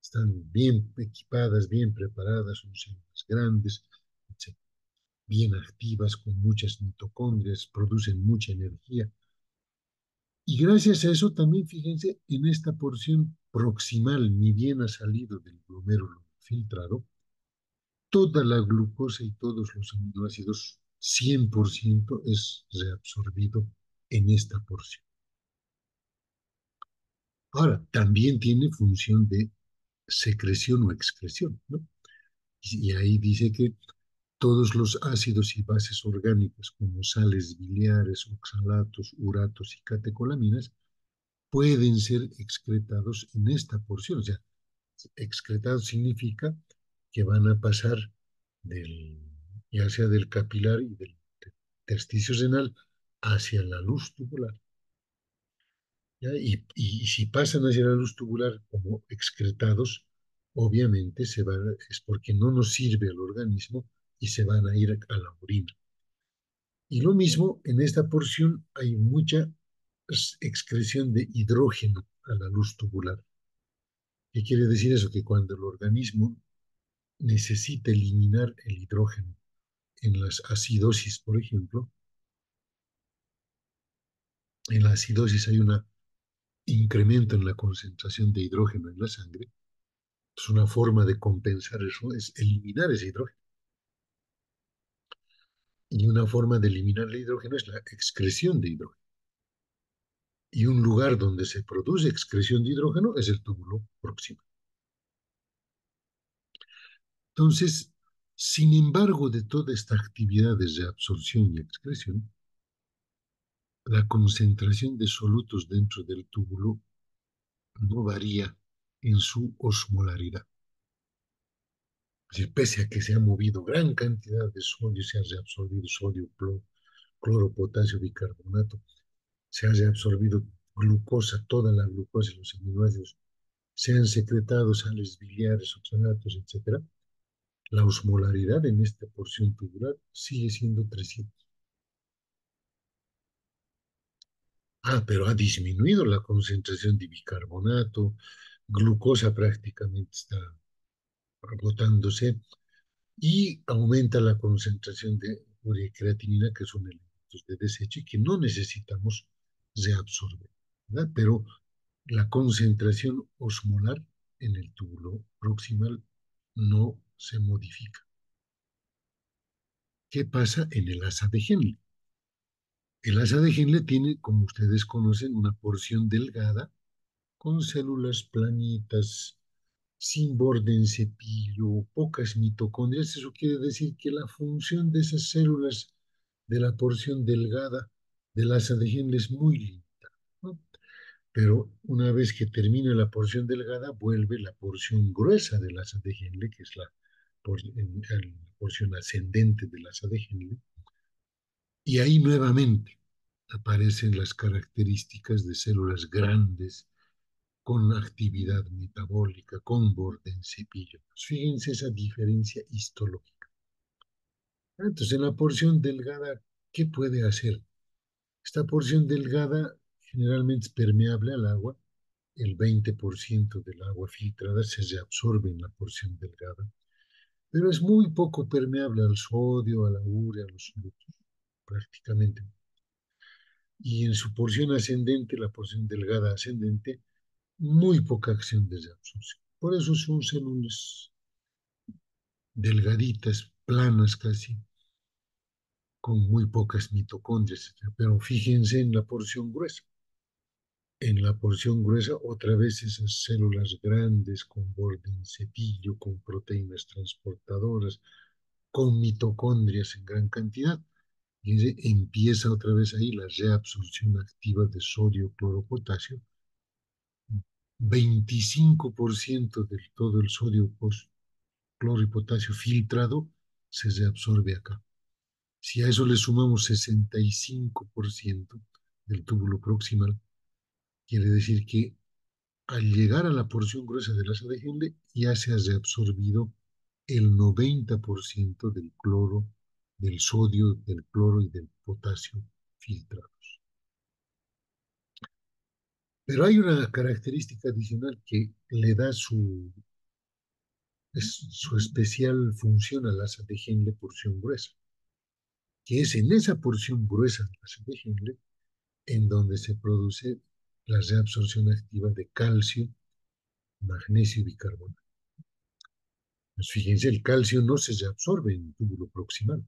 Están bien equipadas, bien preparadas, son células grandes, etcétera, bien activas, con muchas mitocondrias, producen mucha energía. Y gracias a eso también, fíjense, en esta porción proximal, ni bien ha salido del glomérulo filtrado, toda la glucosa y todos los aminoácidos, 100% es reabsorbido en esta porción. Ahora, también tiene función de secreción o excreción, ¿no? Y ahí dice que todos los ácidos y bases orgánicas, como sales biliares, oxalatos, uratos y catecolaminas, pueden ser excretados en esta porción. O sea, excretados significa que van a pasar del, ya sea del capilar y del testicio renal hacia la luz tubular. ¿Ya? Y si pasan hacia la luz tubular como excretados, obviamente es porque no nos sirve al organismo y se van a ir a la orina. Y lo mismo, en esta porción hay mucha excreción de hidrógeno a la luz tubular. ¿Qué quiere decir eso? Que cuando el organismo necesita eliminar el hidrógeno en las acidosis, por ejemplo, en la acidosis hay un incremento en la concentración de hidrógeno en la sangre. Es una forma de compensar eso, es eliminar ese hidrógeno. Y una forma de eliminar el hidrógeno es la excreción de hidrógeno. Y un lugar donde se produce excreción de hidrógeno es el túbulo próximo. Entonces, sin embargo de toda esta actividad de reabsorción y excreción, la concentración de solutos dentro del túbulo no varía en su osmolaridad. Es decir, pese a que se ha movido gran cantidad de sodio, se ha reabsorbido sodio, cloro, potasio, bicarbonato, se ha reabsorbido glucosa, toda la glucosa y los aminoácidos, se han secretado sales biliares, oxalatos, etcétera, la osmolaridad en esta porción tubular sigue siendo 300. Ah, pero ha disminuido la concentración de bicarbonato, glucosa prácticamente está agotándose y aumenta la concentración de urea y creatinina, que son elementos de desecho y que no necesitamos reabsorber, ¿verdad? Pero la concentración osmolar en el túbulo proximal no se modifica. ¿Qué pasa en el asa de Henle? El asa de Henle tiene, como ustedes conocen, una porción delgada con células planitas, sin borde en cepillo, pocas mitocondrias. Eso quiere decir que la función de esas células de la porción delgada del asa de Henle es muy lenta, ¿no? Pero una vez que termina la porción delgada, vuelve la porción gruesa del asa de Henle, que es la porción ascendente del asa de Henle, y ahí nuevamente aparecen las características de células grandes, con actividad metabólica, con borde en cepillo. Pues fíjense esa diferencia histológica. Entonces, en la porción delgada, ¿qué puede hacer? Esta porción delgada generalmente es permeable al agua. El 20% del agua filtrada se reabsorbe en la porción delgada, pero es muy poco permeable al sodio, a la urea, a los solutos, prácticamente. Y en su porción ascendente, la porción delgada ascendente, muy poca acción de reabsorción. Por eso son células delgaditas, planas casi, con muy pocas mitocondrias, etcétera. Pero fíjense en la porción gruesa. En la porción gruesa, otra vez esas células grandes con borde en cepillo, con proteínas transportadoras, con mitocondrias en gran cantidad. Y empieza otra vez ahí la reabsorción activa de sodio, cloro, potasio. 25% de todo el sodio, cloro y potasio filtrado se reabsorbe acá. Si a eso le sumamos 65% del túbulo proximal, quiere decir que al llegar a la porción gruesa de la de Henle ya se ha reabsorbido el 90% del cloro, del sodio, del cloro y del potasio filtrados. Pero hay una característica adicional que le da su especial función al asa de Henle porción gruesa, que es en esa porción gruesa del asa de Henle en donde se produce la reabsorción activa de calcio, magnesio y bicarbonato. Pues fíjense, el calcio no se reabsorbe en el túbulo proximal.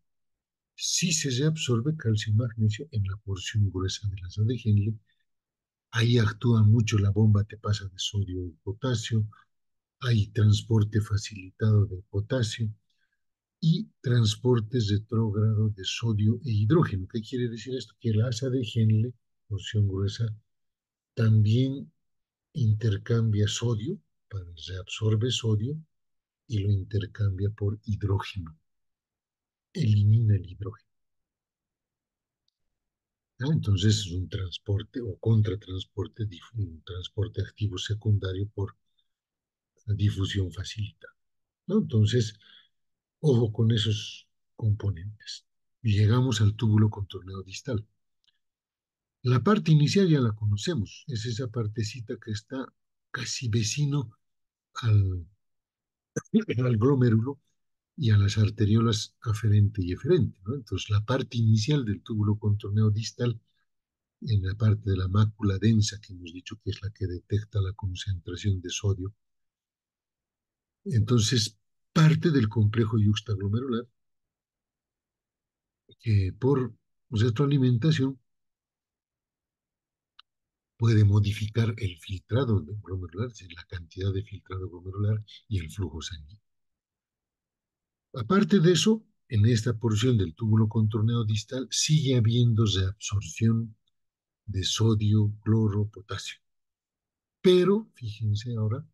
Sí se reabsorbe calcio y magnesio en la porción gruesa de la asa de Henle. Ahí actúa mucho la bomba te pasa de sodio y potasio. Hay transporte facilitado de potasio y transporte retrógrado de sodio e hidrógeno. ¿Qué quiere decir esto? Que el asa de Henle, porción gruesa, también intercambia sodio, reabsorbe sodio y lo intercambia por hidrógeno. Elimina el hidrógeno. ¿No? Entonces es un transporte o contratransporte, un transporte activo secundario por difusión facilitada. ¿No? Entonces, ojo con esos componentes. Y llegamos al túbulo contorneo distal. La parte inicial ya la conocemos, es esa partecita que está casi vecino al, al glomérulo y a las arteriolas aferente y eferente, ¿no? Entonces, la parte inicial del túbulo contorneo distal, en la parte de la mácula densa, que hemos dicho que es la que detecta la concentración de sodio, entonces parte del complejo yuxtaglomerular que por retroalimentación puede modificar el filtrado glomerular, es decir, la cantidad de filtrado glomerular y el flujo sanguíneo. Aparte de eso, en esta porción del túbulo contorneo distal sigue habiendo reabsorción de sodio, cloro, potasio. Pero, fíjense ahora,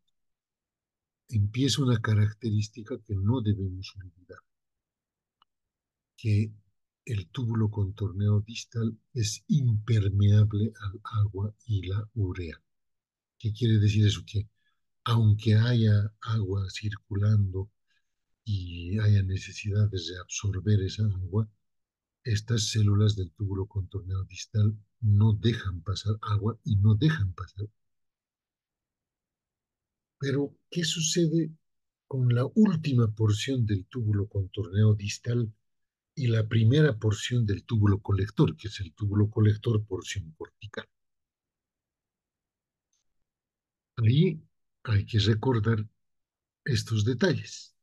empieza una característica que no debemos olvidar, que el túbulo contorneo distal es impermeable al agua y la urea. ¿Qué quiere decir eso? Que aunque haya agua circulando y haya necesidad de reabsorber esa agua, estas células del túbulo contorneo distal no dejan pasar agua y no dejan pasar. Pero, ¿qué sucede con la última porción del túbulo contorneo distal y la primera porción del túbulo colector, que es el túbulo colector porción cortical? Ahí hay que recordar estos detalles.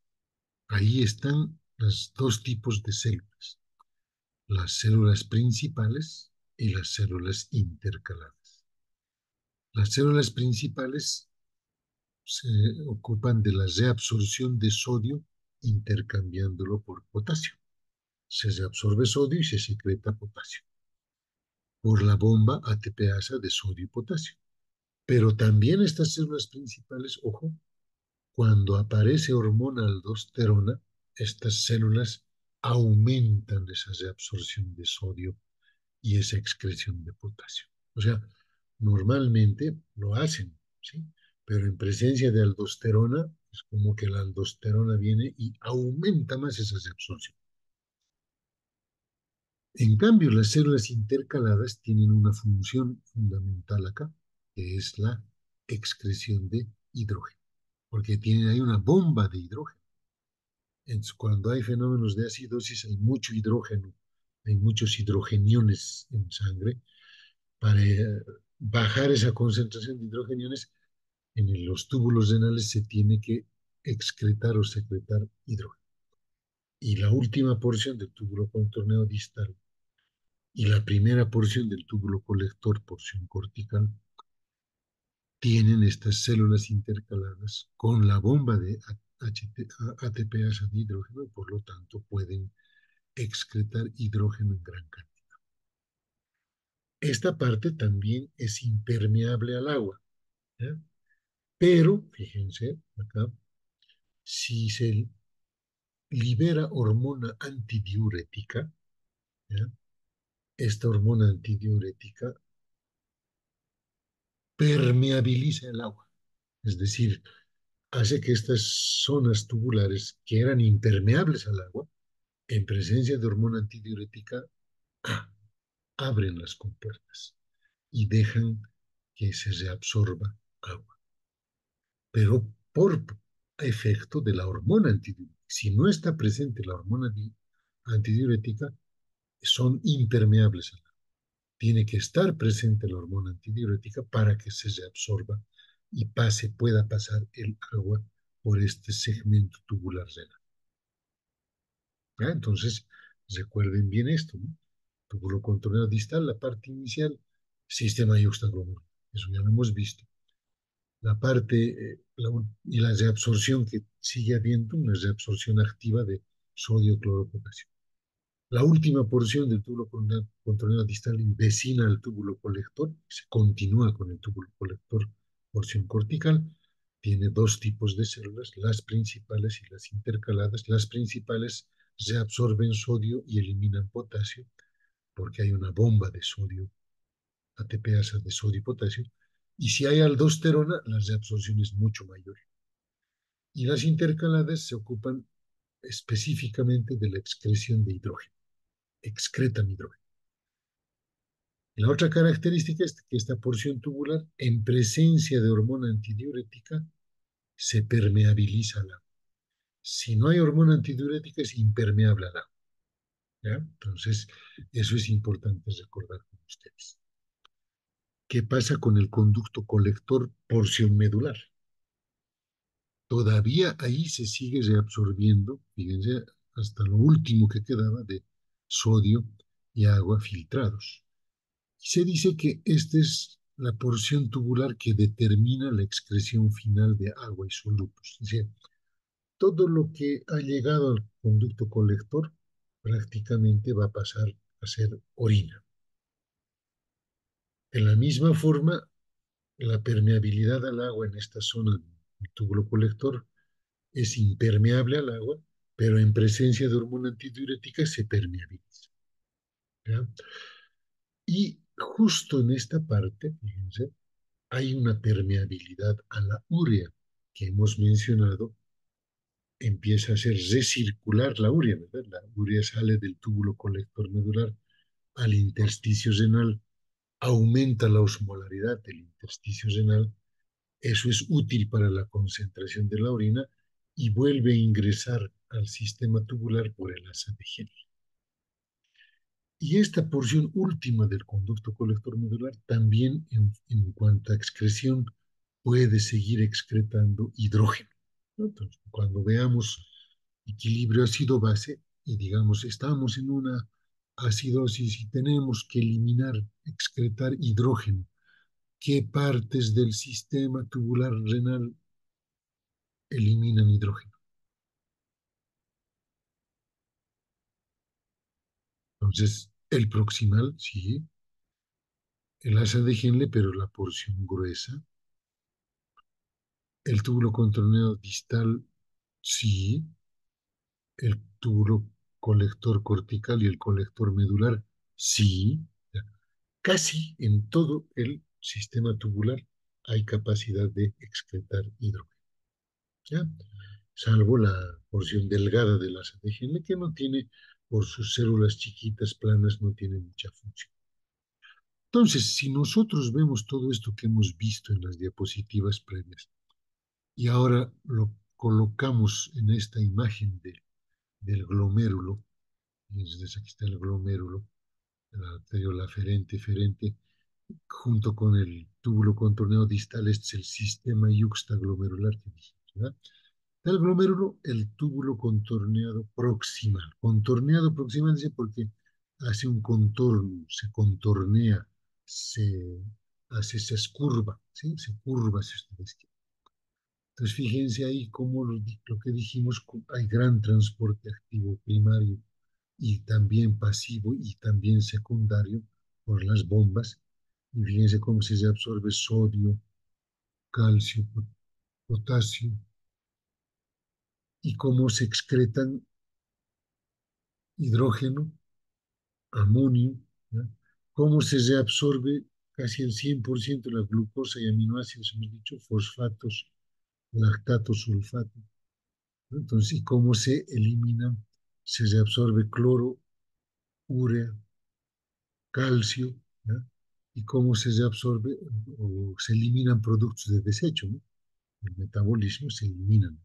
Ahí están los dos tipos de células, las células principales y las células intercaladas. Las células principales se ocupan de la reabsorción de sodio intercambiándolo por potasio. Se reabsorbe sodio y se secreta potasio por la bomba ATPasa de sodio y potasio. Pero también estas células principales, ojo, cuando aparece hormona aldosterona, estas células aumentan esa reabsorción de sodio y esa excreción de potasio. O sea, normalmente lo hacen, ¿sí? Pero en presencia de aldosterona, es como que la aldosterona viene y aumenta más esa reabsorción. En cambio, las células intercaladas tienen una función fundamental acá, que es la excreción de hidrógeno, porque tienen ahí una bomba de hidrógeno. Entonces, cuando hay fenómenos de acidosis, hay mucho hidrógeno, hay muchos hidrogeniones en sangre. Para bajar esa concentración de hidrogeniones, en los túbulos renales se tiene que excretar o secretar hidrógeno. y la última porción del túbulo contorneo distal y la primera porción del túbulo colector, porción cortical, tienen estas células intercaladas con la bomba de ATPase de hidrógeno y por lo tanto pueden excretar hidrógeno en gran cantidad. Esta parte también es impermeable al agua, ¿ya? Pero, fíjense acá, si se libera hormona antidiurética, ¿ya? Esta hormona antidiurética permeabiliza el agua, es decir, hace que estas zonas tubulares que eran impermeables al agua, en presencia de hormona antidiurética, ah, abren las compuertas y dejan que se reabsorba agua, pero por efecto de la hormona antidiurética. Si no está presente la hormona antidiurética, son impermeables al agua. Tiene que estar presente la hormona antidiurética para que se reabsorba y pueda pasar el agua por este segmento tubular renal. ¿Ya? Entonces, recuerden bien esto, ¿no? Túbulo contorneo distal, la parte inicial, sistema yuxtaglomerular. Eso ya lo hemos visto. La parte y la reabsorción que sigue habiendo, una reabsorción activa de sodio, cloro, potasio. La última porción del túbulo contorneo distal vecina al túbulo colector, se continúa con el túbulo colector, porción cortical, tiene dos tipos de células, las principales y las intercaladas. Las principales reabsorben sodio y eliminan potasio, porque hay una bomba de sodio, ATPasa de sodio y potasio, y si hay aldosterona, la reabsorción es mucho mayor. Y las intercaladas se ocupan específicamente de la excreción de hidrógeno, excretan hidrógeno. La otra característica es que esta porción tubular, en presencia de hormona antidiurética, se permeabiliza al agua. Si no hay hormona antidiurética, es impermeable al agua. ¿Ya? Entonces, eso es importante recordar con ustedes. ¿Qué pasa con el conducto colector porción medular? Todavía ahí se sigue reabsorbiendo, fíjense, hasta lo último que quedaba de sodio y agua filtrados. Se dice que esta es la porción tubular que determina la excreción final de agua y solutos. Es decir, todo lo que ha llegado al conducto colector prácticamente va a pasar a ser orina. De la misma forma, la permeabilidad al agua en esta zona del túbulo colector es impermeable al agua, pero en presencia de hormona antidiurética se permeabiliza. ¿Ya? Y justo en esta parte, fíjense, hay una permeabilidad a la urea que hemos mencionado, empieza a ser recircular la urea, ¿verdad? La urea sale del túbulo colector medular al intersticio renal, aumenta la osmolaridad del intersticio renal, eso es útil para la concentración de la orina y vuelve a ingresar al sistema tubular por el asa de Henle. Y esta porción última del conducto colector medular también en cuanto a excreción puede seguir excretando hidrógeno, ¿no? Entonces, cuando veamos equilibrio ácido-base y digamos estamos en una acidosis y tenemos que eliminar, excretar hidrógeno, ¿qué partes del sistema tubular renal eliminan hidrógeno? Entonces, el proximal, sí, el asa de Henle, pero la porción gruesa. El túbulo contorneo distal, sí. El túbulo colector cortical y el colector medular, sí. Casi en todo el sistema tubular hay capacidad de excretar hidrógeno, ¿ya? Salvo la porción delgada de la ADN que no tiene, por sus células chiquitas, planas, no tiene mucha función. Entonces, si nosotros vemos todo esto que hemos visto en las diapositivas previas y ahora lo colocamos en esta imagen del glomérulo, entonces aquí está el glomérulo, la arteriola aferente, eferente, junto con el túbulo contorneo distal, este es el sistema yuxtaglomerular que dijimos, ¿verdad? Del glomérulo, el túbulo contorneado proximal. Contorneado proximal dice porque hace un contorno, se contornea, se se curva, ¿sí? Se curva, si ustedes quieren. Entonces, fíjense ahí cómo lo que dijimos, hay gran transporte activo primario y también pasivo y también secundario por las bombas. Y fíjense cómo se absorbe sodio, calcio, potasio y cómo se excretan hidrógeno, amonio, ¿ya? Cómo se reabsorbe casi el 100% la glucosa y aminoácidos, hemos dicho, fosfatos, lactatos, sulfatos, ¿no? Entonces, y cómo se eliminan, se reabsorbe cloro, urea, calcio, ¿ya? Y cómo se reabsorbe o se eliminan productos de desecho, ¿no? El metabolismo se eliminan.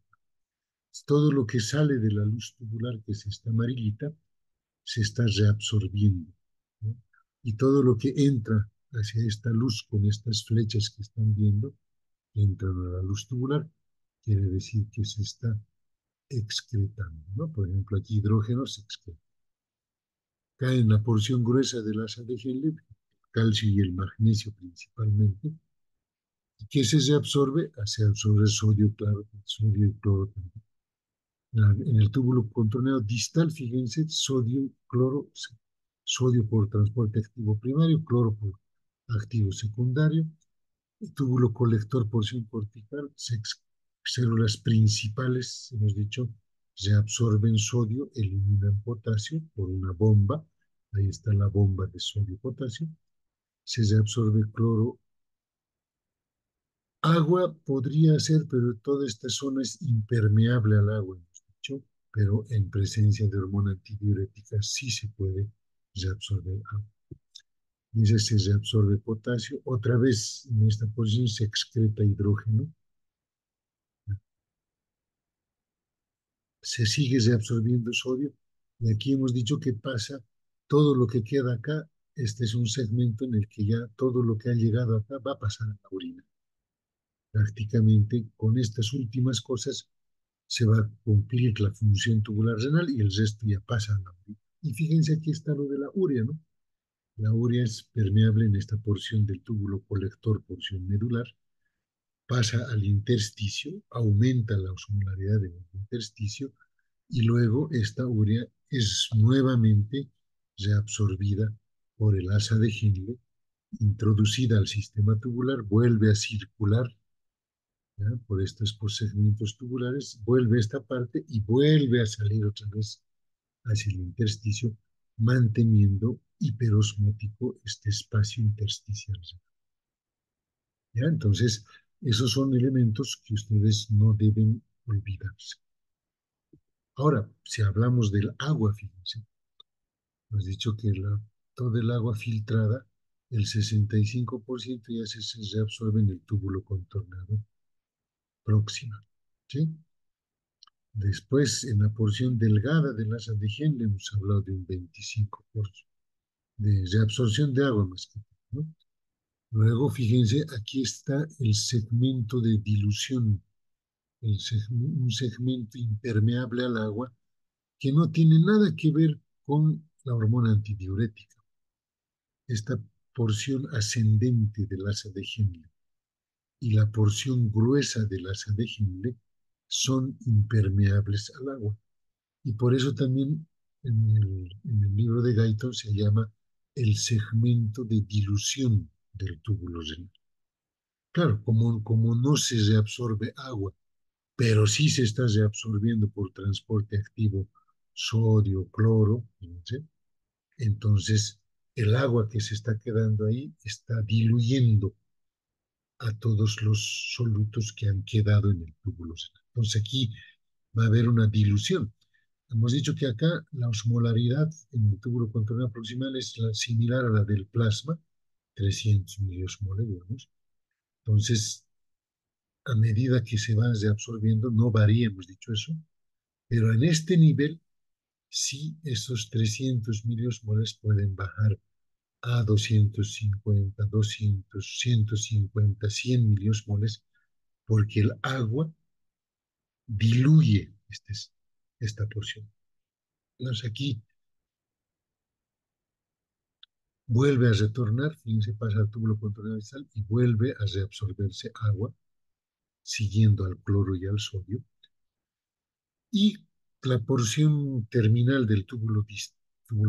Todo lo que sale de la luz tubular, que es esta amarillita, se está reabsorbiendo, ¿no? Y todo lo que entra hacia esta luz con estas flechas que están viendo, entran a la luz tubular, quiere decir que se está excretando, ¿no? Por ejemplo, aquí hidrógeno se excreta. Cae en la porción gruesa del asa de Henle, el calcio y el magnesio principalmente. ¿Y qué se absorbe? Se absorbe sodio, claro, sodio y cloro también. En el túbulo contorneado distal, fíjense, sodio, cloro, sodio por transporte activo primario, cloro por activo secundario, el túbulo colector, porción cortical, células principales, hemos dicho, se absorben sodio, eliminan potasio por una bomba, ahí está la bomba de sodio-potasio, se absorbe cloro. Agua podría ser, pero toda esta zona es impermeable al agua, hemos dicho, pero en presencia de hormona antidiurética sí se puede reabsorber agua. Dice, se reabsorbe potasio, otra vez en esta posición se excreta hidrógeno, se sigue reabsorbiendo sodio, y aquí hemos dicho que pasa todo lo que queda acá, este es un segmento en el que ya todo lo que ha llegado acá va a pasar a la orina. Prácticamente con estas últimas cosas se va a cumplir la función tubular renal y el resto ya pasa a la urea. Y fíjense, aquí está lo de la urea, ¿no? La urea es permeable en esta porción del túbulo colector, porción medular, pasa al intersticio, aumenta la osmolaridad del intersticio y luego esta urea es nuevamente reabsorbida por el asa de Henle, introducida al sistema tubular, vuelve a circular, ¿ya? Por estos segmentos tubulares, vuelve a esta parte y vuelve a salir otra vez hacia el intersticio, manteniendo hiperosmótico este espacio intersticial. ¿Ya? Entonces, esos son elementos que ustedes no deben olvidarse. Ahora, si hablamos del agua, fíjense, hemos dicho que toda el agua filtrada, el 65% ya se reabsorbe en el túbulo contornado próxima, ¿sí? Después, en la porción delgada del asa de Henle, hemos hablado de un 25% de reabsorción de agua más que todo, ¿no? Luego, fíjense, aquí está el segmento de dilución, un segmento impermeable al agua que no tiene nada que ver con la hormona antidiurética. Esta porción ascendente del asa de Henle y la porción gruesa del asa de Henle son impermeables al agua. Y por eso también en el libro de Guyton se llama el segmento de dilución del túbulo renal. Claro, como no se reabsorbe agua, pero sí se está reabsorbiendo por transporte activo sodio, cloro, ¿sí? Entonces el agua que se está quedando ahí está diluyendo a todos los solutos que han quedado en el túbulo renal. Entonces aquí va a haber una dilución. Hemos dicho que acá la osmolaridad en el túbulo contorneado proximal es similar a la del plasma, 300 miliosmoles, digamos. Entonces, a medida que se va reabsorbiendo, no varía, hemos dicho eso, pero en este nivel, sí, esos 300 miliosmoles pueden bajar a 250, 200, 150, 100 miliosmoles, porque el agua diluye esta porción. Entonces aquí vuelve a retornar, fíjense, pasa al túbulo contorneado distal y vuelve a reabsorberse agua, siguiendo al cloro y al sodio. Y la porción terminal del túbulo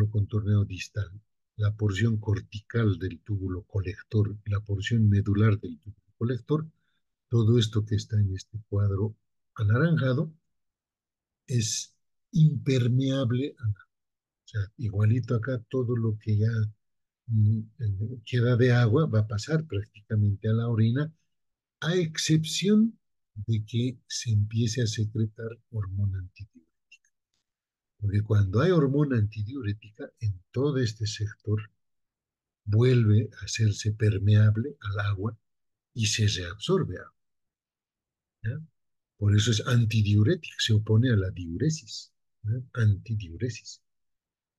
contorneado distal, la porción cortical del túbulo colector y la porción medular del túbulo colector, todo esto que está en este cuadro anaranjado es impermeable. O sea, igualito acá, todo lo que ya queda de agua va a pasar prácticamente a la orina, a excepción de que se empiece a secretar hormona antidiurética. Porque cuando hay hormona antidiurética, en todo este sector vuelve a hacerse permeable al agua y se reabsorbe agua. ¿Ya? Por eso es antidiurética, se opone a la diuresis, ¿no? Antidiuresis.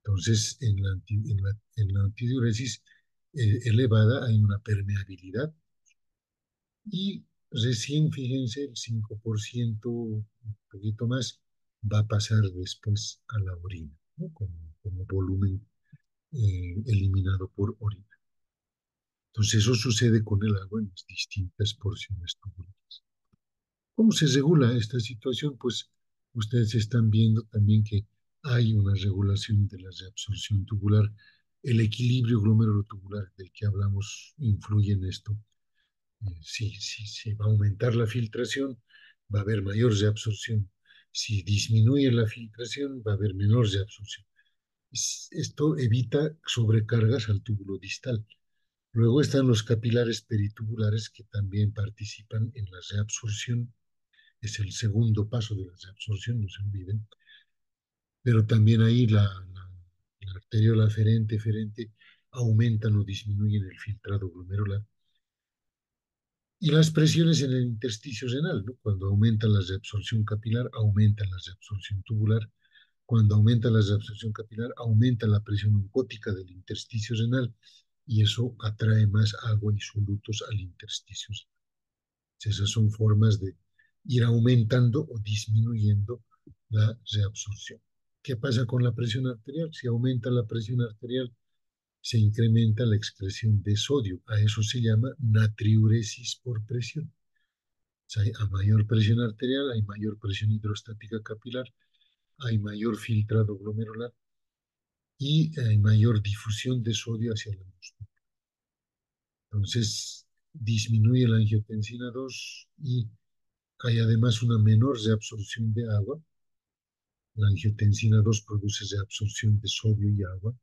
Entonces, en la antidiuresis elevada hay una permeabilidad y recién, fíjense, el 5%, un poquito más, va a pasar después a la orina, ¿no? Como volumen eliminado por orina. Entonces, eso sucede con el agua en las distintas porciones tubulares. ¿Cómo se regula esta situación? Pues ustedes están viendo también que hay una regulación de la reabsorción tubular. El equilibrio glomérulo-tubular del que hablamos influye en esto. Si va a aumentar la filtración, va a haber mayor reabsorción. Si disminuye la filtración, va a haber menor reabsorción. Esto evita sobrecargas al túbulo distal. Luego están los capilares peritubulares que también participan en la reabsorción. Es el segundo paso de la reabsorción, no se olviden. Pero también ahí la arteriola aferente, eferente, aumentan o disminuyen el filtrado glomerular. Y las presiones en el intersticio renal, ¿no? Cuando aumenta la reabsorción capilar, aumenta la reabsorción tubular. Cuando aumenta la reabsorción capilar, aumenta la presión oncótica del intersticio renal y eso atrae más agua y solutos al intersticio. Esas son formas de ir aumentando o disminuyendo la reabsorción. ¿Qué pasa con la presión arterial? Si aumenta la presión arterial, se incrementa la excreción de sodio. A eso se llama natriuresis por presión. O sea, a mayor presión arterial hay mayor presión hidrostática capilar, hay mayor filtrado glomerular y hay mayor difusión de sodio hacia la músculo. Entonces, disminuye la angiotensina 2 y hay además una menor reabsorción de agua. La angiotensina 2 produce reabsorción de sodio y agua.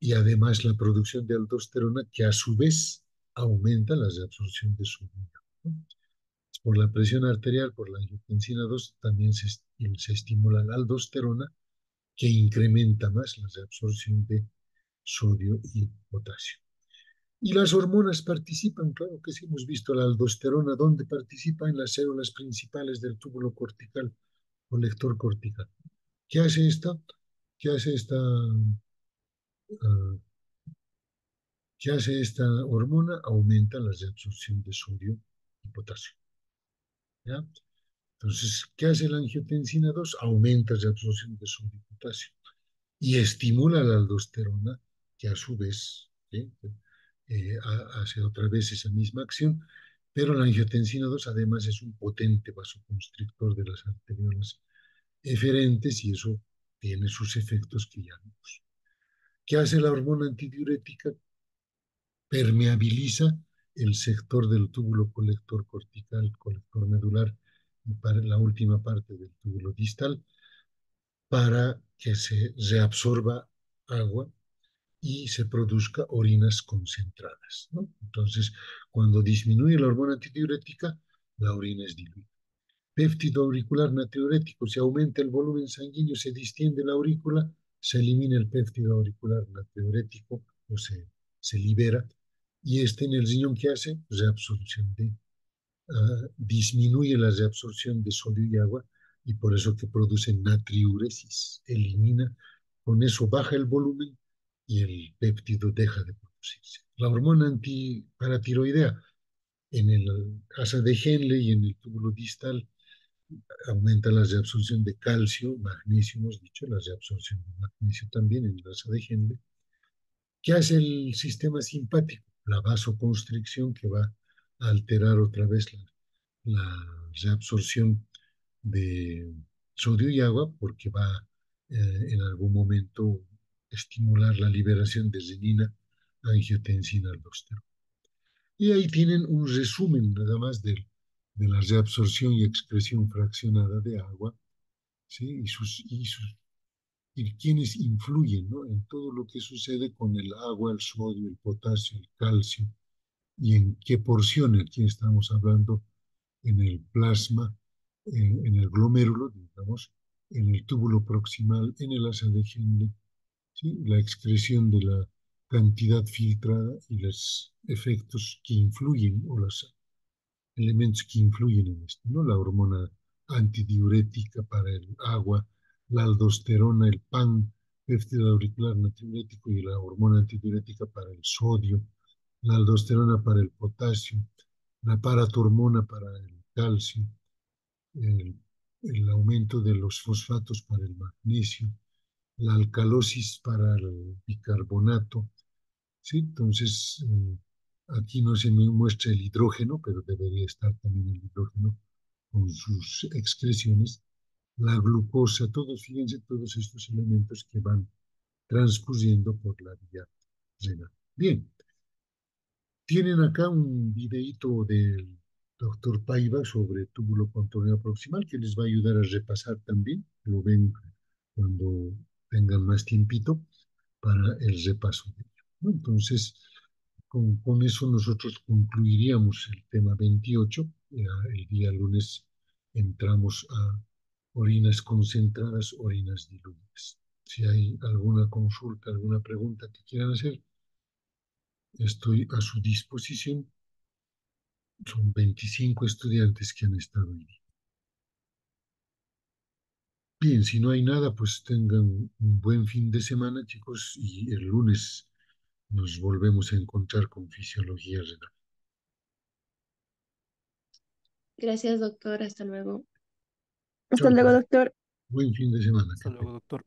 Y además la producción de aldosterona, que a su vez aumenta la reabsorción de sodio y agua, ¿no? Por la presión arterial, por la angiotensina 2, también se estimula la aldosterona, que incrementa más la reabsorción de sodio y potasio. Y las hormonas participan, claro que sí, hemos visto la aldosterona, ¿dónde participa? En las células principales del túbulo cortical o lector cortical. ¿Qué hace esta? ¿Qué hace esta, uh, ¿Qué hace esta hormona? Aumenta la reabsorción de sodio y potasio. ¿Ya? Entonces, ¿qué hace la angiotensina 2? Aumenta la absorción de sodio y potasio y estimula la aldosterona, que a su vez, ¿sí? Hace otra vez esa misma acción, pero la angiotensina 2 además es un potente vasoconstrictor de las arteriolas eferentes y eso tiene sus efectos que ya vimos. ¿Qué hace la hormona antidiurética? Permeabiliza el sector del túbulo colector cortical, colector medular, y para la última parte del túbulo distal, para que se reabsorba agua y se produzca orinas concentradas, ¿no? Entonces, cuando disminuye la hormona antidiurética, la orina es diluida. Péptido auricular natriurético, se aumenta el volumen sanguíneo, se distiende la aurícula, se elimina el péptido auricular natriurético o se libera. Y este en el riñón, ¿qué hace? Reabsorción disminuye la reabsorción de sodio y agua y por eso que produce natriuresis, elimina, con eso baja el volumen y el péptido deja de producirse. La hormona antiparatiroidea en el asa de Henle y en el túbulo distal aumenta la reabsorción de calcio, magnesio, hemos dicho, la reabsorción de magnesio también en grasa de Henle. ¿Qué hace el sistema simpático? La vasoconstricción que va a alterar otra vez la reabsorción de sodio y agua porque va en algún momento estimular la liberación de renina, angiotensina, aldosterona. Y ahí tienen un resumen nada más de la reabsorción y excreción fraccionada de agua, ¿sí? Y quienes influyen, ¿no? En todo lo que sucede con el agua, el sodio, el potasio, el calcio, y en qué porción, aquí estamos hablando en el plasma, en el glomérulo, digamos, en el túbulo proximal, en el asa de Henle, ¿sí? La excreción de la cantidad filtrada y los efectos que influyen o los elementos que influyen en esto, ¿no? La hormona antidiurética para el agua, la aldosterona, el PAN, péptido auricular natriurético y la hormona antidiurética para el sodio, la aldosterona para el potasio, la paratormona para el calcio, el, el aumento de los fosfatos para el magnesio, la alcalosis para el bicarbonato, ¿sí? Entonces, aquí no se me muestra el hidrógeno, pero debería estar también el hidrógeno con sus excreciones, la glucosa, todos, fíjense, todos estos elementos que van transcurriendo por la vía renal. Bien, tienen acá un videíto del doctor Paiva sobre túbulo contorneo proximal que les va a ayudar a repasar también. Lo ven cuando tengan más tiempito para el repaso de ello, ¿no? Entonces, con eso nosotros concluiríamos el tema 28. Ya el día lunes entramos a orinas concentradas, orinas diluidas. Si hay alguna consulta, alguna pregunta que quieran hacer, estoy a su disposición. Son 25 estudiantes que han estado ahí. Bien, si no hay nada, pues tengan un buen fin de semana, chicos, y el lunes nos volvemos a encontrar con fisiología renal. Gracias, doctor. Hasta luego. Chao, Hasta luego, chao. doctor. Buen fin de semana, Hasta que luego, tengan. doctor.